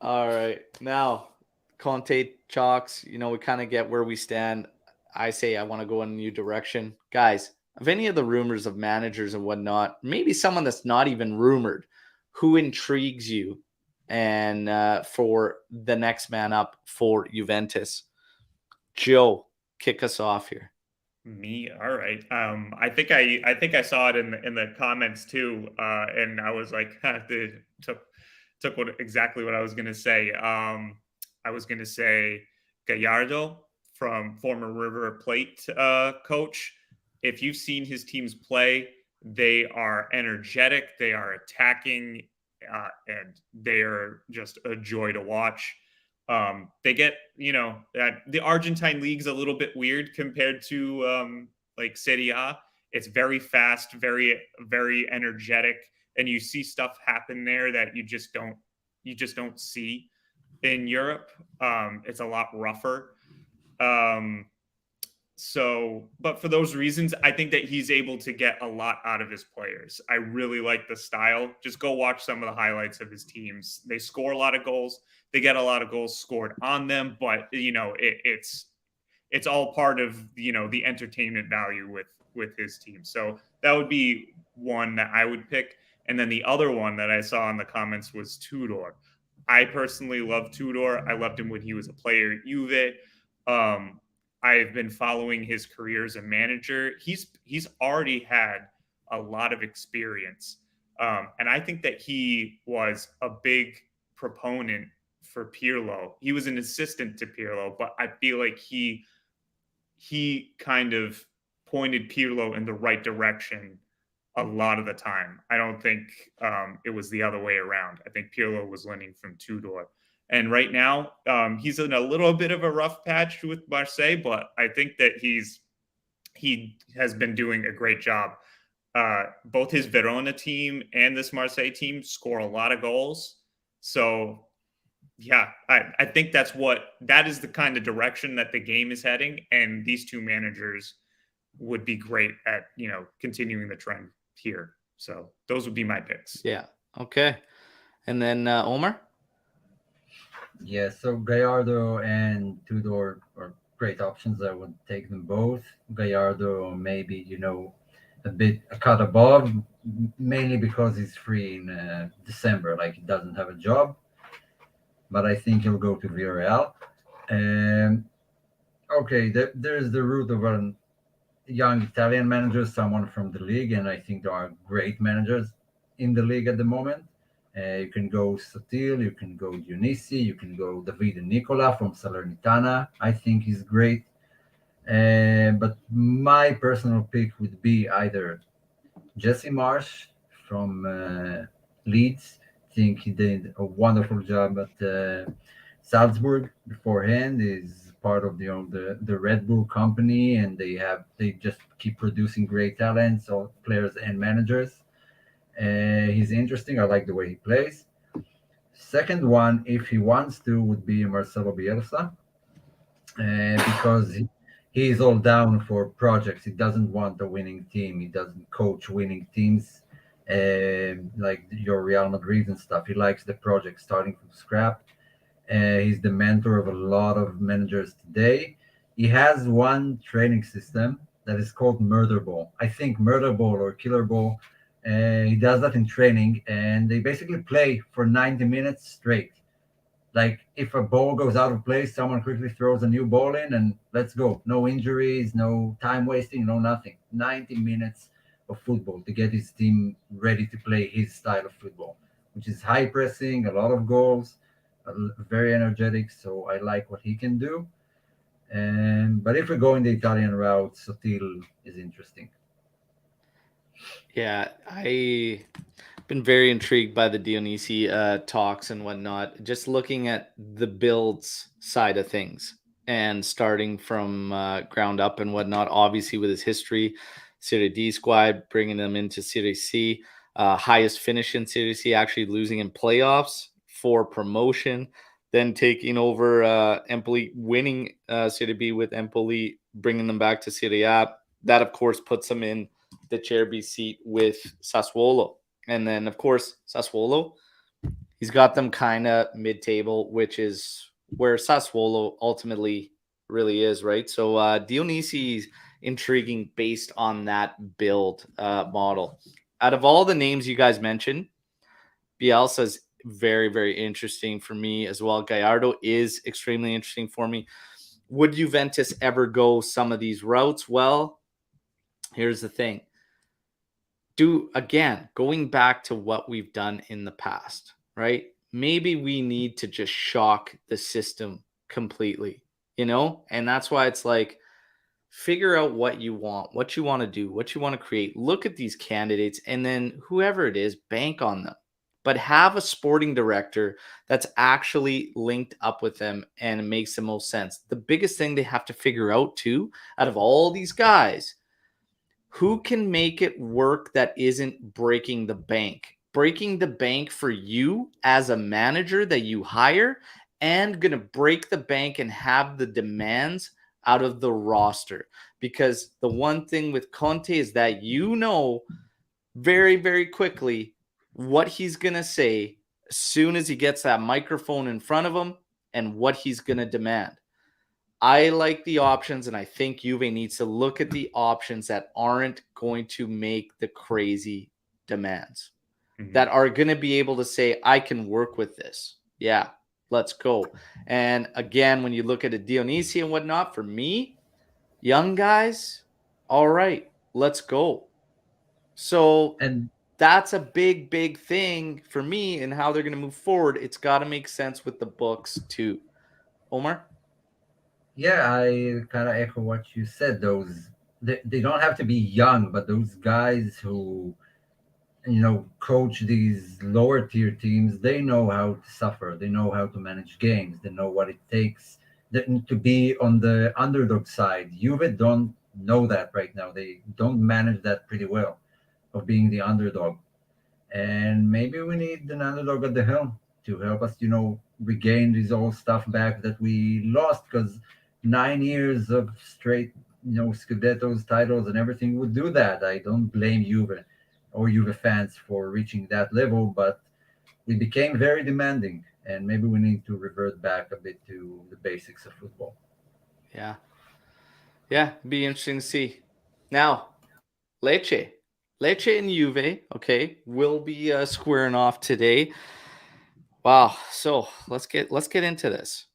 All right. Now, Conte, Chalks, we kind of get where we stand. I say I want to go in a new direction. Guys, of any of the rumors of managers and whatnot, maybe someone that's not even rumored, who intrigues you and for the next man up for Juventus? Joe, kick us off here. Me, all right. I think I saw it in the comments too, and I was like, took exactly what I was gonna say. I was gonna say Gallardo from former River Plate coach. If you've seen his teams play, they are energetic, they are attacking, and they are just a joy to watch. They get, the Argentine league's a little bit weird compared to like Serie A. It's very fast, very, very energetic, and you see stuff happen there that you just don't see in Europe. It's a lot rougher. But for those reasons, I think that he's able to get a lot out of his players. I really like the style. Just go watch some of the highlights of his teams. They score a lot of goals. They get a lot of goals scored on them, but it's all part of the entertainment value with his team. So that would be one that I would pick. And then the other one that I saw in the comments was Tudor. I personally love Tudor. I loved him when he was a player at Juve. I've been following his career as a manager. He's already had a lot of experience, and I think that he was a big proponent for Pirlo. He was an assistant to Pirlo, but I feel like he kind of pointed Pirlo in the right direction a lot of the time. I don't think it was the other way around. I think Pirlo was learning from Tudor. And right now, he's in a little bit of a rough patch with Marseille, but I think that he has been doing a great job. Both his Verona team and this Marseille team score a lot of goals. So, yeah, I think that is the kind of direction that the game is heading. And these two managers would be great at, continuing the trend here. So those would be my picks. Yeah. Okay. And then Omer? Yeah, so Gallardo and Tudor are great options. I would take them both. Gallardo maybe, a cut above, mainly because he's free in December, like he doesn't have a job. But I think he'll go to Villarreal. Okay, there's the route of a young Italian manager, someone from the league, and I think there are great managers in the league at the moment. You can go Sotil, you can go Dionisi, you can go Davide Nicola from Salernitana. I think he's great. But my personal pick would be either Jesse Marsh from Leeds. I think he did a wonderful job at Salzburg beforehand. Is part of the Red Bull company, and they just keep producing great talents, so players and managers. He's interesting. I like the way he plays. Second one, if he wants to, would be Marcelo Bielsa, because he's all down for projects. He doesn't want a winning team. He doesn't coach winning teams, like your Real Madrid and stuff. He likes the project starting from scratch. He's the mentor of a lot of managers today. He has one training system that is called Murder Ball. I think Murder Ball or Killer Ball. He does that in training, and they basically play for 90 minutes straight. Like if a ball goes out of place, someone quickly throws a new ball in, and let's go. No injuries, no time wasting, no nothing. 90 minutes of football to get his team ready to play his style of football, which is high pressing, a lot of goals. very energetic. So I like what he can do. And but if we go in the Italian route, Sotil is interesting. Yeah, I been very intrigued by the Dionisi talks and whatnot. Just looking at the builds side of things and starting from ground up and whatnot. Obviously, with his history, Serie D squad bringing them into Serie C, highest finish in Serie C, actually losing in playoffs for promotion, then taking over Empoli, winning Serie B with Empoli, bringing them back to Serie A. That, of course, puts them in the chair B seat with Sassuolo. And then, of course, Sassuolo, he's got them kind of mid-table, which is where Sassuolo ultimately really is, right? So Dionisi's intriguing based on that build model. Out of all the names you guys mentioned, Bielsa's very, very interesting for me as well. Gallardo is extremely interesting for me. Would Juventus ever go some of these routes? Well, here's the thing. Going back to what we've done in the past, right? Maybe we need to just shock the system completely, And that's why it's like, figure out what you want to do, what you want to create. Look at these candidates, and then whoever it is, bank on them. But have a sporting director that's actually linked up with them and it makes the most sense. The biggest thing they have to figure out, too, out of all these guys, who can make it work that isn't breaking the bank? Breaking the bank for you as a manager that you hire and going to break the bank and have the demands out of the roster. Because the one thing with Conte is that very, very quickly what he's going to say as soon as he gets that microphone in front of him and what he's going to demand. I like the options, and I think Juve needs to look at the options that aren't going to make the crazy demands, that are going to be able to say, I can work with this. Yeah, let's go. And again, when you look at a Dionisi and whatnot, for me, young guys, all right, let's go. So And that's a big, big thing for me and how they're going to move forward. It's got to make sense with the books too. Omer? yeah, I kind of echo what you said. They don't have to be young, but those guys who coach these lower tier teams, they know how to suffer. They know how to manage games. They know what it takes to be on the underdog side. Juve don't know that right now. They don't manage that pretty well, of being the underdog. And maybe we need an underdog at the helm to help us, regain this old stuff back that we lost, because 9 years of straight, Scudettos, titles, and everything would do that. I don't blame Juve or Juve fans for reaching that level, but we became very demanding, and maybe we need to revert back a bit to the basics of football. Yeah. Yeah, be interesting to see. Now, Lecce. Lecce and Juve, okay, will be squaring off today. Wow. So let's get into this.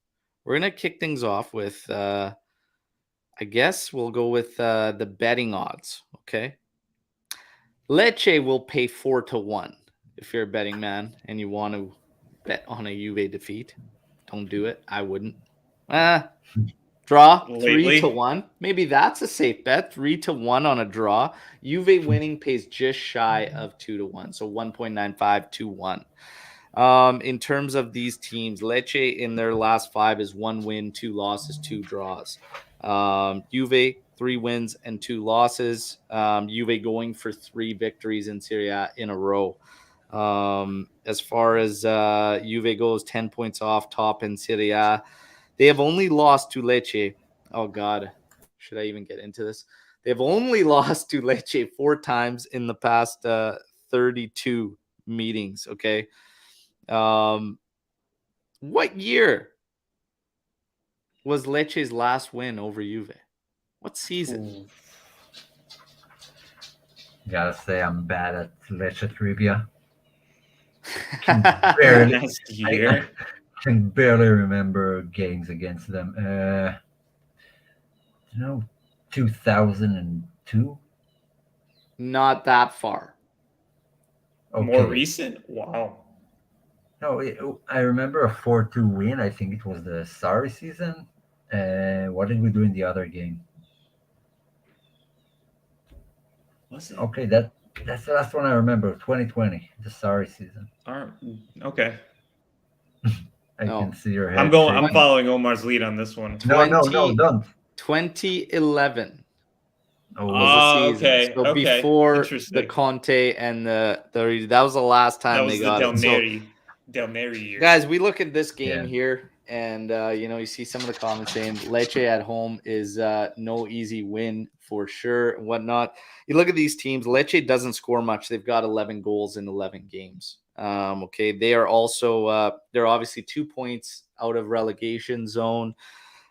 We're gonna kick things off with I guess we'll go with the betting odds. Okay. Lecce will pay 4-1 if you're a betting man and you want to bet on a Juve defeat. Don't do it. I wouldn't. Draw Lately. 3-1. Maybe that's a safe bet. 3-1 on a draw. Juve winning pays just shy of 2-1. So 1.95 to 1. In terms of these teams, Lecce in their last 5 is 1 win, 2 losses, 2 draws. Juve 3 wins and 2 losses. Juve going for 3 victories in Serie A in a row. As far as Juve goes, 10 points off top in Serie A. They have only lost to Lecce. Oh, God. Should I even get into this? They've only lost to Lecce 4 times in the past 32 meetings, okay? What year was Lecce's last win over Juve? What season? Gotta say, I'm bad at Lecce trivia. Barely, Last year. I can barely remember games against them. 2002. Not that far. More recent? Wow. No, I remember a 4-2 win. I think it was the Sarri season. What did we do in the other game? Was it? Okay, that's the last one I remember. 2020, the Sarri season. Okay. I can No. see your I'm head going. I'm shaking. following Omar's lead on this one. No, no, no, 20, don't. 2011 was the Oh, season. Okay. So Okay. before the Interesting. Conte and the that was the last That time they was the got it. So Del Neri year. guys, we look at this game yeah. here, and you see some of the comments saying Lecce at home is no easy win for sure and whatnot. You look at these teams. Lecce doesn't score much. They've got 11 goals in 11 games. Okay, they are also they're obviously 2 points out of relegation zone.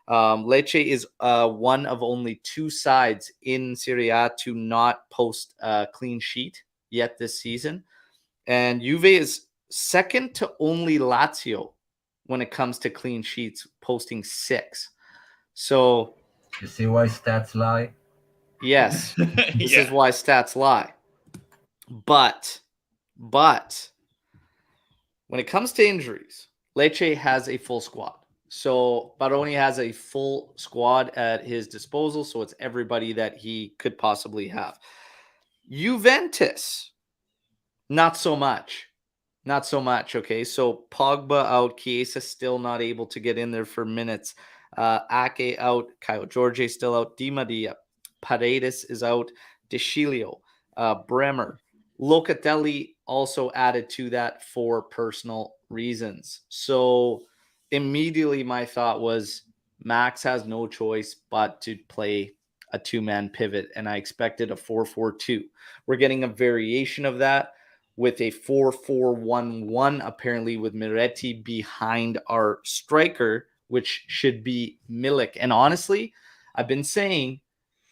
Lecce is one of only 2 sides in Serie A to not post a clean sheet yet this season. And Juve is second to only Lazio when it comes to clean sheets, posting 6. So, You see why stats lie? yes, this is Yeah. why stats lie. But when it comes to injuries, Lecce has a full squad. So Baroni has a full squad at his disposal. So it's everybody that he could possibly have. Juventus, not so much. Not so much. Okay. So Pogba out, Chiesa still not able to get in there for minutes. Ake out, Kyle Jorge still out, Di Maria, Paredes is out, Deschilio, Bremer, Locatelli also added to that for personal reasons. So immediately my thought was Max has no choice but to play a 2-man pivot, and I expected a 4-4-2. We're getting a variation of that with a 4-4-1-1, apparently with Miretti behind our striker, which should be Milik. And honestly, I've been saying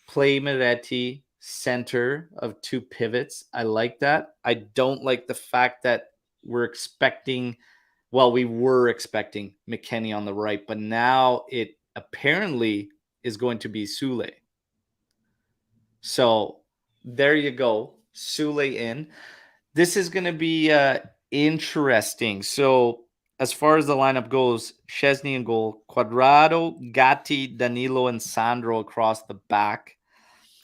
play Miretti center of 2 pivots. I like that. I don't like the fact that we were expecting McKennie on the right, but now it apparently is going to be Sule. So there you go. Sule in. This is going to be interesting. So as far as the lineup goes, Szczesny in goal, Quadrado, Gatti, Danilo, and Sandro across the back.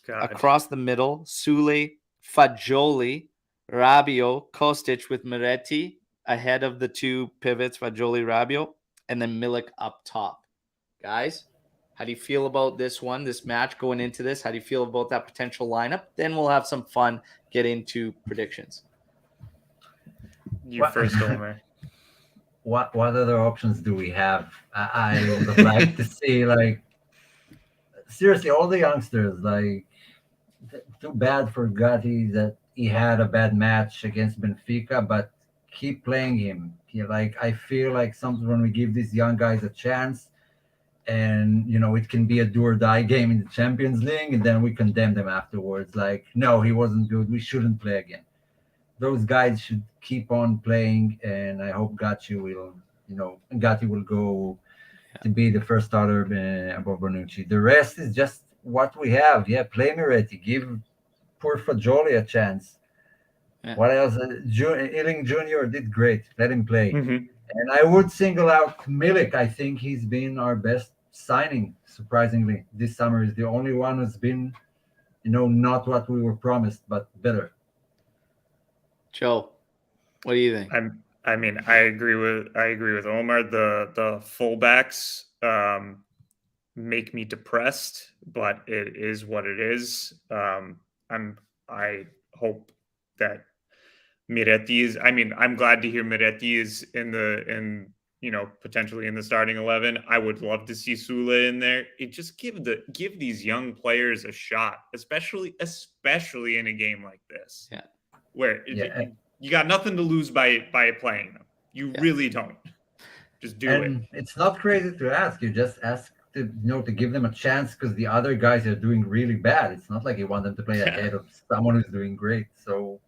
God. Across the middle, Sule, Fagioli, Rabiot, Kostic with Miretti ahead of the 2 pivots, Fagioli, Rabiot, and then Milik up top. Guys, how do you feel about this match going into this? How do you feel about that potential lineup? Then we'll have some fun, get into predictions. You first, Omer. What other options do we have? I would have liked to see, like, seriously, all the youngsters. Like, too bad for Gatti that he had a bad match against Benfica, but keep playing him. I feel like sometimes when we give these young guys a chance, and it can be a do or die game in the Champions League, and then we condemn them afterwards. Like, no, he wasn't good. We shouldn't play again. Those guys should keep on playing, and I hope Gatti will go to be the first starter above Bonucci. The rest is just what we have. Yeah, play Miretti. Give poor Fagioli a chance. Yeah. What else? Ealing Jr. did great. Let him play. Mm-hmm. And I would single out Milik. I think he's been our best signing, surprisingly. This summer is the only one who's been, not what we were promised, but better. Joe, what do you think? I agree with Omer. The fullbacks make me depressed, but it is what it is. I hope that Miretti is. I'm glad to hear Miretti is potentially in the starting 11. I would love to see Sule in there. It just give these young players a shot, especially in a game like this. Yeah. Where you got nothing to lose by playing them. You really don't. Just do it. It's not crazy to ask. You just ask to give them a chance because the other guys are doing really bad. It's not like you want them to play ahead of someone who's doing great. So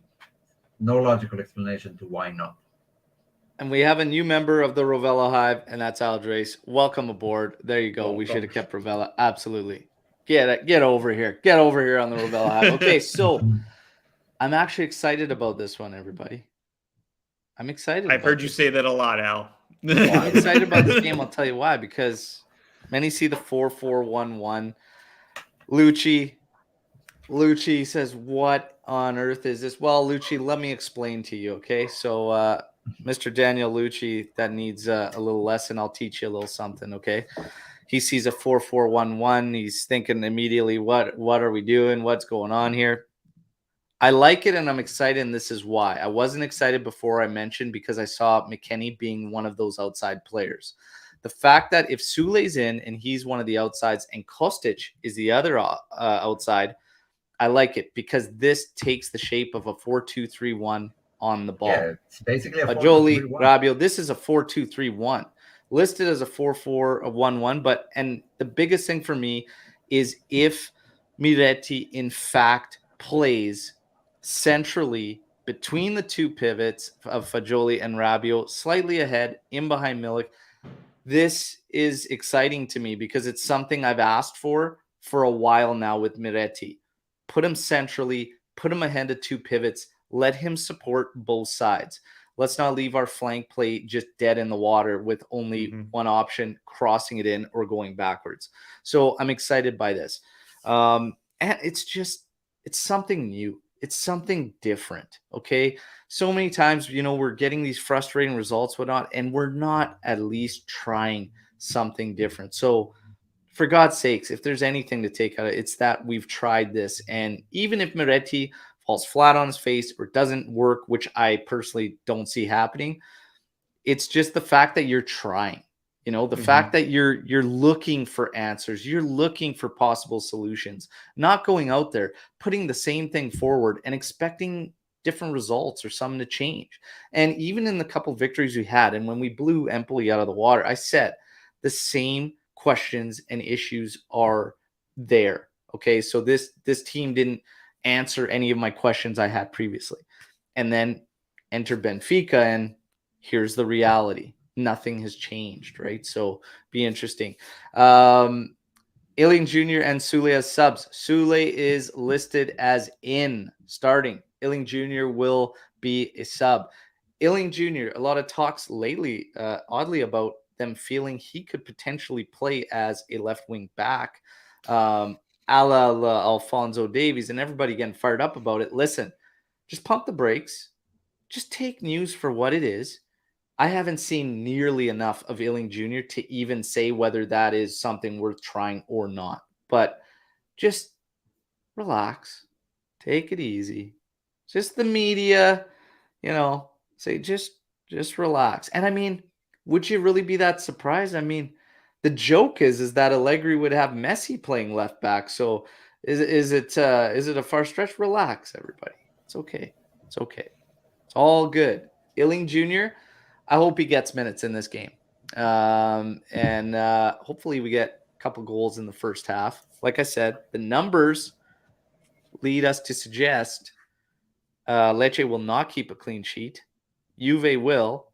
no logical explanation to why not. And we have a new member of the Rovella Hive, and that's Aldres. Welcome aboard. There you go. Welcome. We should have kept Rovella. Absolutely. Get over here. Get over here on the Rovella Hive. Okay, so I'm actually excited about this one, everybody. I'm excited. I've heard you say that a lot, Al. Well, I'm excited about this game. I'll tell you why. Because many see the 4-4-1-1. Lucci says, "What on earth is this?" Well, Lucci, let me explain to you. Okay, so Mr. Daniel Lucci, that needs a little lesson. I'll teach you a little something. Okay. He sees a 4-4-1-1. He's thinking immediately, what are we doing? What's going on here? I like it and I'm excited, and this is why. I wasn't excited before I mentioned because I saw McKennie being one of those outside players. The fact that if Sule's in and he's one of the outsides and Kostic is the other outside, I like it because this takes the shape of a 4-2-3-1 on the ball. Yeah, it's basically a Jolie, 4-2-3-1. Rabiot, this is a 4-2-3-1. Listed as a 4-4-1-1, but and the biggest thing for me is if Miretti in fact plays centrally between the two pivots of Fagioli and Rabiot, slightly ahead, in behind Milik. This is exciting to me because it's something I've asked for a while now with Miretti. Put him centrally, put him ahead of two pivots, let him support both sides. Let's not leave our flank play just dead in the water with only one option, crossing it in or going backwards. So I'm excited by this. And it's something new. It's something different, okay? So many times, we're getting these frustrating results, whatnot, and we're not at least trying something different. So for God's sakes, if there's anything to take out of it, it's that we've tried this. And even if Miretti falls flat on his face or doesn't work, which I personally don't see happening, it's just the fact that you're trying. The fact that you're looking for answers, you're looking for possible solutions, not going out there, putting the same thing forward and expecting different results or something to change. And even in the couple victories we had, and when we blew Empoli out of the water, I said the same questions and issues are there. Okay, so this team didn't answer any of my questions I had previously. And then enter Benfica, and here's the reality. Nothing has changed, right? So be interesting. Iling Jr. and Sule as subs. Sule is listed as in starting. Iling Jr. will be a sub. Iling Jr., a lot of talks lately, oddly, about them feeling he could potentially play as a left wing back, a la Alphonso Davies, and everybody getting fired up about it. Listen, just pump the brakes. Just take news for what it is. I haven't seen nearly enough of Iling Jr. to even say whether that is something worth trying or not. But just relax. Take it easy. Just the media, say just relax. And I mean, would you really be that surprised? I mean, the joke is that Allegri would have Messi playing left back. So is it a far stretch? Relax, everybody. It's okay. It's okay. It's all good. Iling Jr., I hope he gets minutes in this game. And hopefully we get a couple goals in the first half. Like I said, the numbers lead us to suggest Lecce will not keep a clean sheet. Juve will,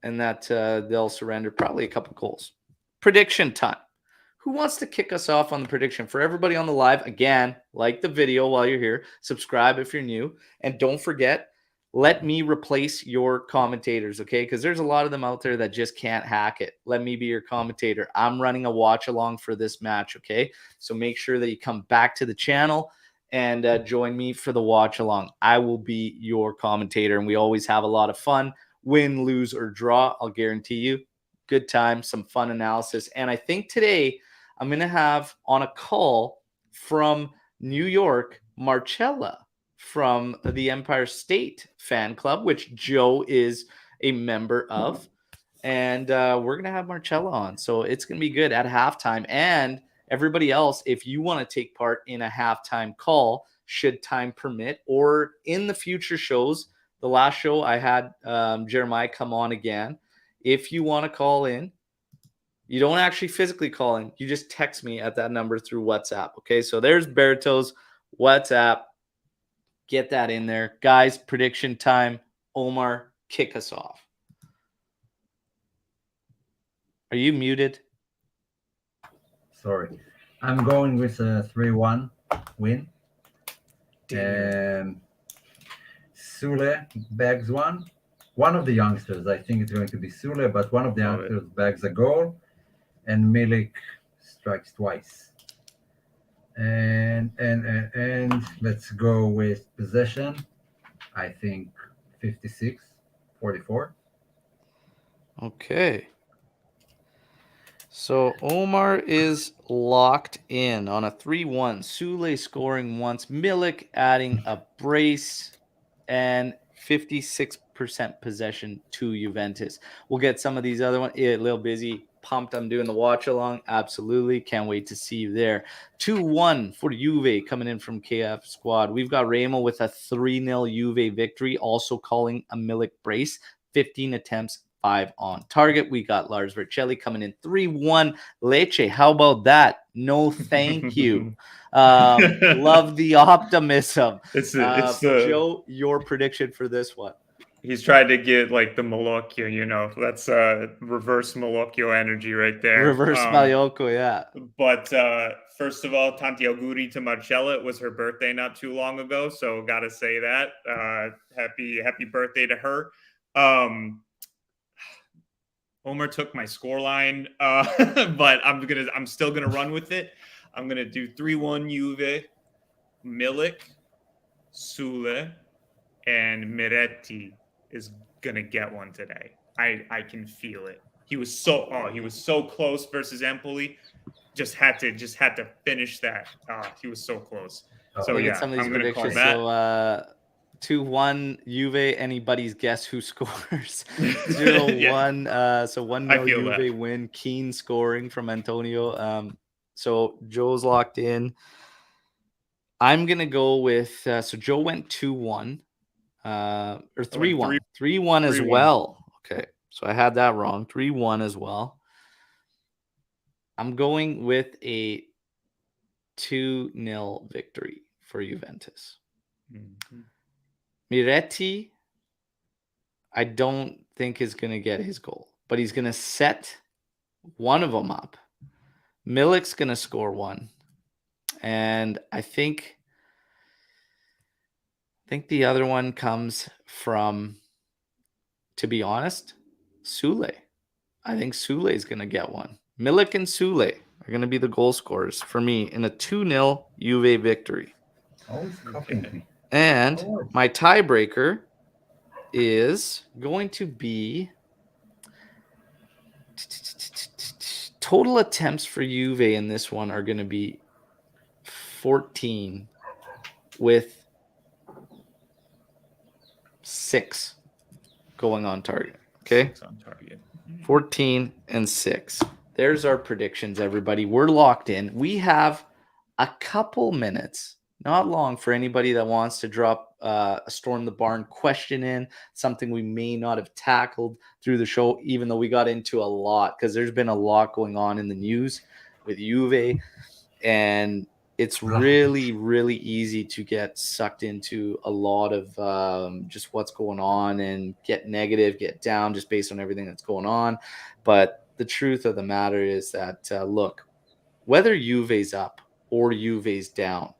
and that they'll surrender probably a couple goals. Prediction time. Who wants to kick us off on the prediction? For everybody on the live, again, like the video while you're here. Subscribe if you're new. And don't forget, let me replace your commentators, okay? Because there's a lot of them out there that just can't hack it. Let me be your commentator. I'm running a watch along for this match, okay? So make sure that you come back to the channel and join me for the watch along. I will be your commentator, and we always have a lot of fun. Win, lose, or draw, I'll guarantee you. Good time, some fun analysis. And I think today I'm going to have on a call from New York, Marcella from the Empire State Fan Club, which Joe is a member of. And we're going to have Marcella on. So it's going to be good at halftime. And everybody else, if you want to take part in a halftime call, should time permit, or in the future shows, the last show I had Jeremiah come on again. If you want to call in, you don't actually physically call in. You just text me at that number through WhatsApp. Okay, so there's Berto's WhatsApp. Get that in there. Guys, prediction time. Omer, kick us off. Are you muted? Sorry. I'm going with a 3-1 win. Sule bags one. one of the youngsters. I think it's going to be Sule, but one of the Love it. youngsters bags a goal, and Milik strikes twice. And let's go with possession. I think 56-44. Okay. So Omar is locked in on a 3-1. Sule scoring once, Milik adding a brace, and 56% possession to Juventus. We'll get some of these other ones. A little busy. Pumped I'm doing the watch along. Absolutely. Can't wait to see you there. 2-1 for Juve coming in from KF squad. We've got Ramo with a 3-0 Juve victory, also calling a Milik brace. 15 attempts, 5 on target. We got Lars Vercelli coming in 3-1 Lecce. How about that? No, thank you. Love the optimism. It's the Joe, your prediction for this one? he's tried to get like the Malocchio, that's reverse Malocchio energy right there. Reverse Mallorca, yeah. But first of all, tanti auguri to Marcella. It was her birthday not too long ago, so gotta say that. Happy birthday to her. Omer took my scoreline, but I'm still gonna run with it. I'm gonna do 3-1 Juve, Milik, Sule, and Miretti is gonna get one today. I can feel it. He was so close versus Empoli. Just had to finish that. He was so close. So Look yeah, at some of these I'm gonna call predictions. that. So 2-1 Juve. Anybody's guess who scores? 0-1. So 1-0 feel Juve that. win. Keen scoring from Antonio. So Joe's locked in. I'm gonna go with so Joe went 2-1. Or 3-1. 3-1 as 3-1. well. Okay. So I had that wrong. 3-1 as well. I'm going with a 2-0 victory for Juventus. Mhm. Miretti, I don't think is going to get his goal, but he's going to set one of them up. Milik's going to score one. And I think the other one comes from, to be honest, Sule. I think Sule is going to get one. Milik and Sule are going to be the goal scorers for me in a 2-0 Juve victory. Always copying me. And my tiebreaker is going to be total attempts for Juve in this one are going to be 14 with 6 going on target. Okay. 6 on target. 14 and 6. There's our predictions, everybody. We're locked in. We have a couple minutes, not long, for anybody that wants to drop a Storm the Barn question in, something we may not have tackled through the show, even though we got into a lot, because there's been a lot going on in the news with Juve, and it's really, really easy to get sucked into a lot of just what's going on and get negative, get down just based on everything that's going on. But the truth of the matter is that, look, whether Juve's up or Juve's down,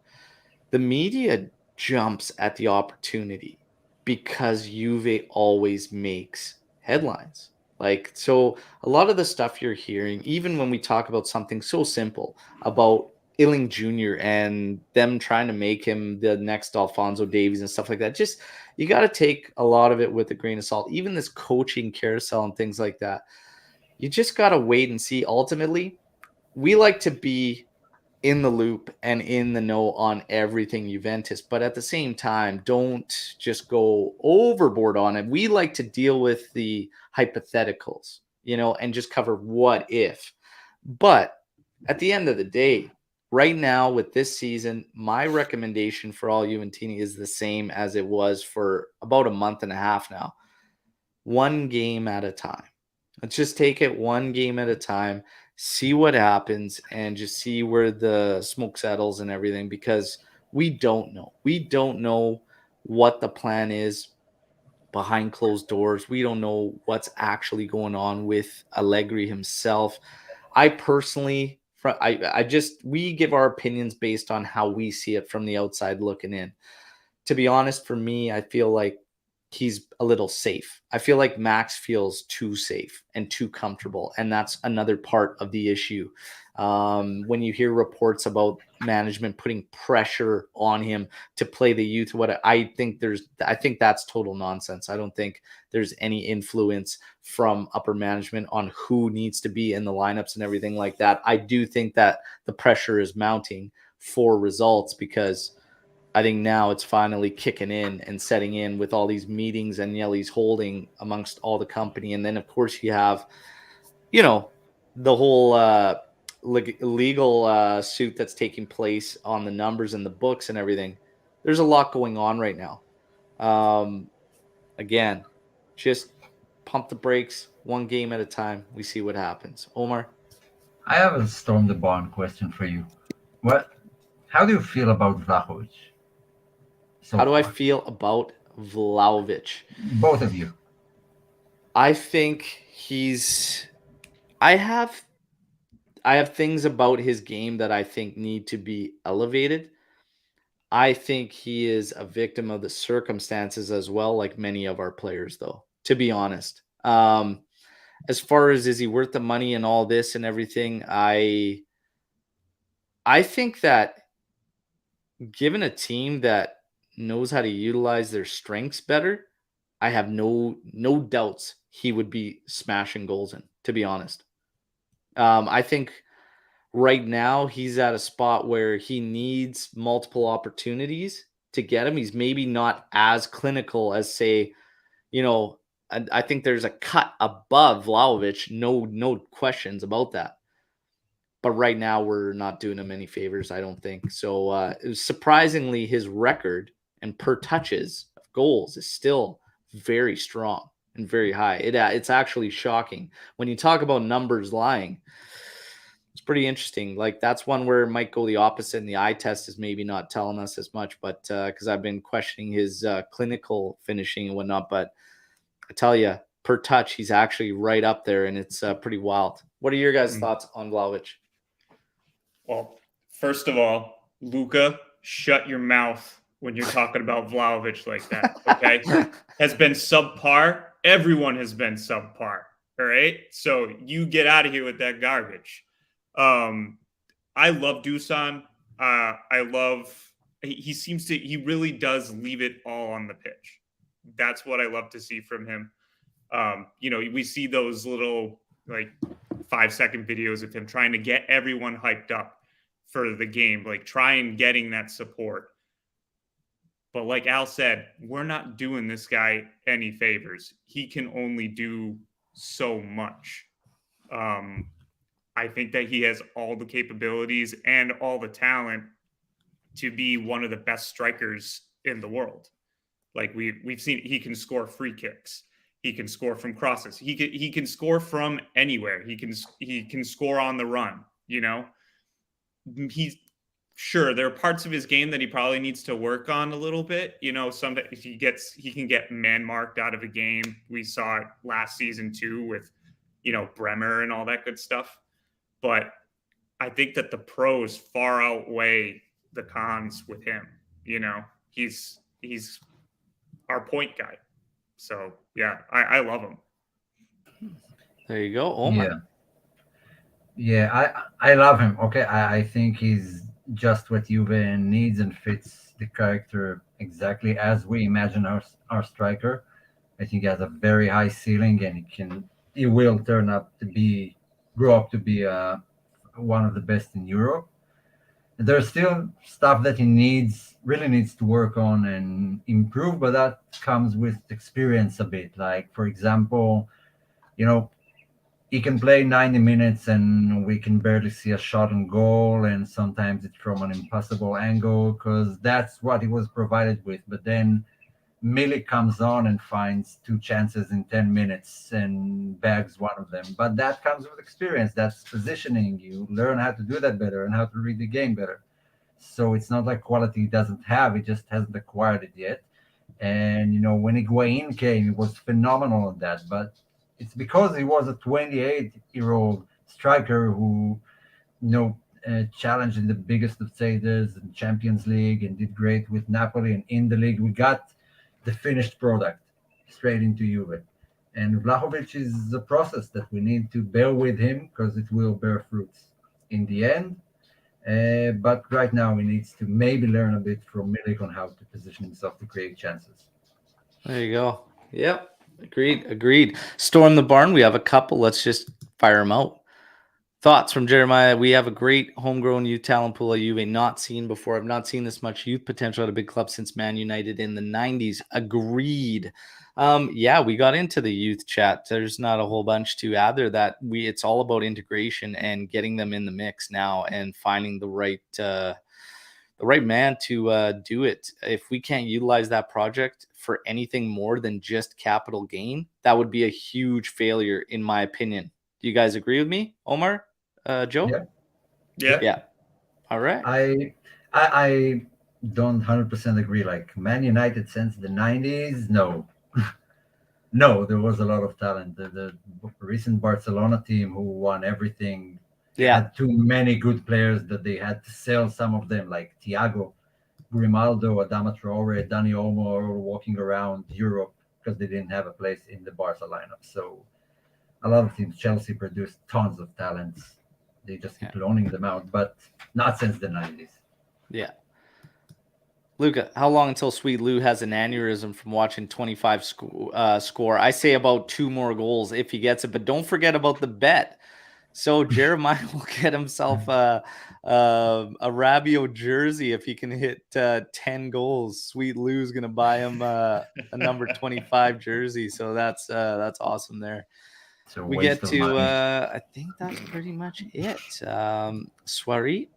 the media jumps at the opportunity because Juve always makes headlines. Like, so a lot of the stuff you're hearing, even when we talk about something so simple about Illing Jr. and them trying to make him the next Alphonso Davies and stuff like that, just you got to take a lot of it with a grain of salt. Even this coaching carousel and things like that, you just got to wait and see. Ultimately, we like to be in the loop and in the know on everything Juventus, but at the same time, don't just go overboard on it. We like to deal with the hypotheticals, and just cover what if. But at the end of the day, right now with this season, my recommendation for all Juventini is the same as it was for about a month and a half now. One game at a time. Let's just take it one game at a time, see what happens, and just see where the smoke settles and everything, because we don't know. We don't know what the plan is behind closed doors. We don't know what's actually going on with Allegri himself. I personally, we give our opinions based on how we see it from the outside looking in. To be honest, for me, I feel like he's a little safe. I feel like Max feels too safe and too comfortable, and that's another part of the issue. When you hear reports about management putting pressure on him to play the youth, I think that's total nonsense. I don't think there's any influence from upper management on who needs to be in the lineups and everything like that. I do think that the pressure is mounting for results, because I think now it's finally kicking in and setting in with all these meetings and Yelly's holding amongst all the company. And then, of course, you have, the whole legal suit that's taking place on the numbers and the books and everything. There's a lot going on right now. Again, just pump the brakes one game at a time. We see what happens. Omer? I have a Storm the Barn question for you. How do you feel about Vlahovic so How do I far? feel about Vlahovic? Both of you. I think I have things about his game that I think need to be elevated. I think he is a victim of the circumstances as well, like many of our players, though, to be honest. As far as is he worth the money and all this and everything, I think that given a team that knows how to utilize their strengths better, I have no doubts he would be smashing goals in, to be honest. I think right now he's at a spot where he needs multiple opportunities to get him. He's maybe not as clinical as, say, I think there's a cut above Vlahovic, no questions about that. But right now we're not doing him any favors, I don't think. So surprisingly, his record and per touches of goals is still very strong and very high. It's actually shocking. When you talk about numbers lying, it's pretty interesting. Like, that's one where it might go the opposite, and the eye test is maybe not telling us as much, but because I've been questioning his clinical finishing and whatnot. But I tell you, per touch, he's actually right up there, and it's pretty wild. What are your guys' thoughts on Vlahovic? Well, first of all, Luca, shut your mouth when you're talking about Vlahovic like that, okay? Has been subpar. Everyone has been subpar, all right? So you get out of here with that garbage. I love Dusan. He really does leave it all on the pitch. That's what I love to see from him. We see those little 5-second videos of him trying to get everyone hyped up for the game, trying getting that support. But like Al said, we're not doing this guy any favors. He can only do so much. I think that he has all the capabilities and all the talent to be one of the best strikers in the world. Like we've seen, he can score free kicks. He can score from crosses. He can score from anywhere. He can score on the run. He's sure there are parts of his game that he probably needs to work on a little bit. Sometimes he can get man marked out of a game. We saw it last season too with Bremer and all that good stuff. But I think that the pros far outweigh the cons with him. He's our point guy. So yeah, I love him. There you go, Omer. Yeah, I love him. Okay, I think he's just what Juve needs and fits the character exactly as we imagine our striker. I think he has a very high ceiling, and he will grow up to be one of the best in Europe. There's still stuff that he really needs to work on and improve, but that comes with experience a bit. Like, for example, he can play 90 minutes and we can barely see a shot on goal, and sometimes it's from an impossible angle because that's what he was provided with. But then Milik comes on and finds 2 chances in 10 minutes and bags one of them. But that comes with experience. That's positioning. You learn how to do that better and how to read the game better. So it's not like quality he doesn't have. He just hasn't acquired it yet. And, when Higuain came, he was phenomenal at that. But it's because he was a 28-year-old striker who, challenged in the biggest of stages in Champions League and did great with Napoli. And in the league, we got the finished product. straight into Juve. And Vlahovic is a process that we need to bear with him because it will bear fruits in the end. But right now, he needs to maybe learn a bit from Milik on how to position himself to create chances. There you go. Yep. Agreed. Storm the barn. We have a couple. Let's just fire them out. Thoughts from Jeremiah. We have a great homegrown youth talent pool at Juve, not seen before. I've not seen this much youth potential at a big club since Man United in the 90s. Agreed. Yeah, we got into the youth chat. There's not a whole bunch to add there. It's all about integration and getting them in the mix now and finding the right man to do it. If we can't utilize that project for anything more than just capital gain, that would be a huge failure, in my opinion. Do you guys agree with me, Omer? Joe? Yeah. All right. I don't 100% agree. Like Man United since the 90s, no. No, there was a lot of talent. The recent Barcelona team who won everything had too many good players that they had to sell some of them, like Thiago, Grimaldo, Adama Traore, Dani Olmo, all walking around Europe because they didn't have a place in the Barca lineup. So a lot of teams, Chelsea produced tons of talents. They just keep loaning them out, but not since the 90s. Yeah. Luca, how long until Sweet Lou has an aneurysm from watching 25 score? I say about 2 more goals if he gets it, but don't forget about the bet. So Jeremiah will get himself a Rabiot jersey if he can hit 10 goals. Sweet Lou's gonna buy him a number 25 jersey. So that's awesome there. So We get to I think that's pretty much it. Soiree,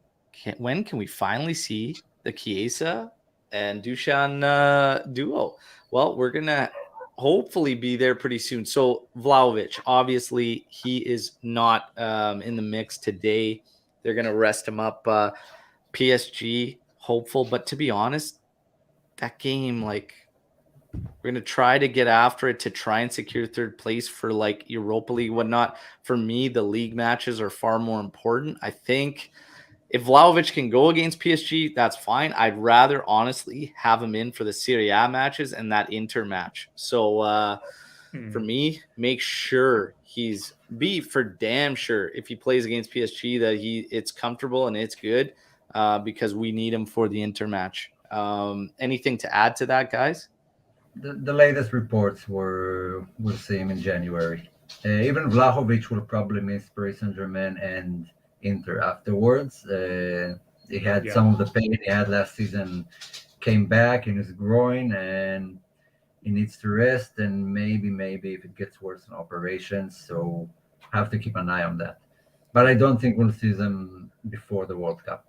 when can we finally see the Chiesa and Dusan duo? Well, we're gonna hopefully be there pretty soon. So Vlahovic, obviously he is not in the mix today. They're gonna rest him up. PSG hopeful, but to be honest, that game, like, we're going to try to get after it to try and secure third place for like Europa League, whatnot. For me, the league matches are far more important. I think if Vlahovic can go against PSG, that's fine. I'd rather honestly have him in for the Serie A matches and that Inter match. So for me, make sure for damn sure if he plays against PSG that it's comfortable and it's good because we need him for the Inter match. Anything to add to that, guys? The latest reports we'll see him in January. Even Vlahovic will probably miss Paris Saint-Germain and Inter afterwards. He had some of the pain he had last season came back in his groin, and he needs to rest. And maybe if it gets worse, an operation. So have to keep an eye on that. But I don't think we'll see them before the World Cup.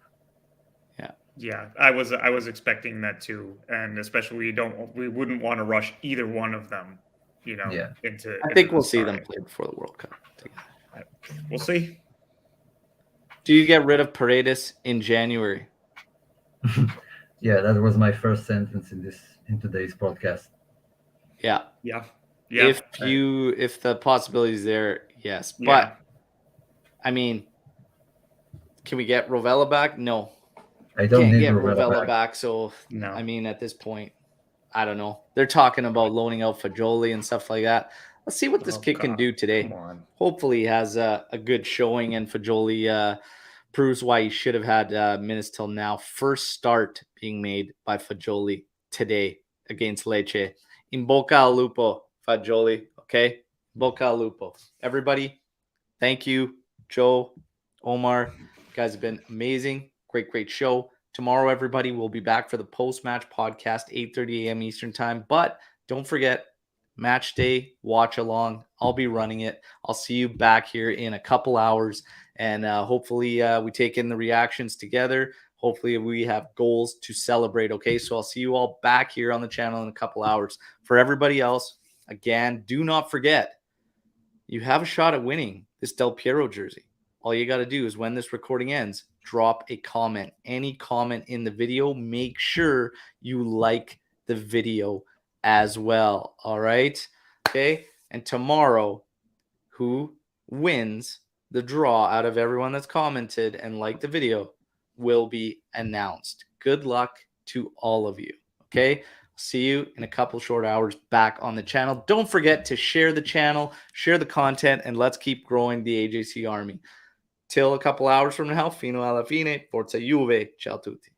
Yeah, I was expecting that too, and especially we wouldn't want to rush either one of them, into. I think we'll see them play before the World Cup. We'll see. Do you get rid of Paredes in January? Yeah, that was my first sentence in today's podcast. Yeah. If the possibility is there, yes. But I mean, can we get Rovella back? No. I don't need get Rovella back. So no. I mean, at this point, I don't know. They're talking about loaning out Fagioli and stuff like that. Let's see what this kid can do today. Hopefully he has a good showing, and Fagioli proves why he should have had minutes till now. First start being made by Fagioli today against Lecce. In bocca al lupo, Fagioli. Okay? Bocca al lupo. Everybody, thank you. Joe, Omar, you guys have been amazing. Great show. Tomorrow, everybody, will be back for the post-match podcast, 8:30 a.m. Eastern time. But don't forget, match day, watch along. I'll be running it. I'll see you back here in a couple hours. And hopefully we take in the reactions together. Hopefully we have goals to celebrate, okay? So I'll see you all back here on the channel in a couple hours. For everybody else, again, do not forget, you have a shot at winning this Del Piero jersey. All you got to do is when this recording ends, drop a comment. Any comment in the video, make sure you like the video as well. All right? Okay? And tomorrow, who wins the draw out of everyone that's commented and liked the video will be announced. Good luck to all of you. Okay? See you in a couple short hours back on the channel. Don't forget to share the channel, share the content, and let's keep growing the AJC army. Till a couple hours from now, fino alla fine, forza Juve, ciao tutti.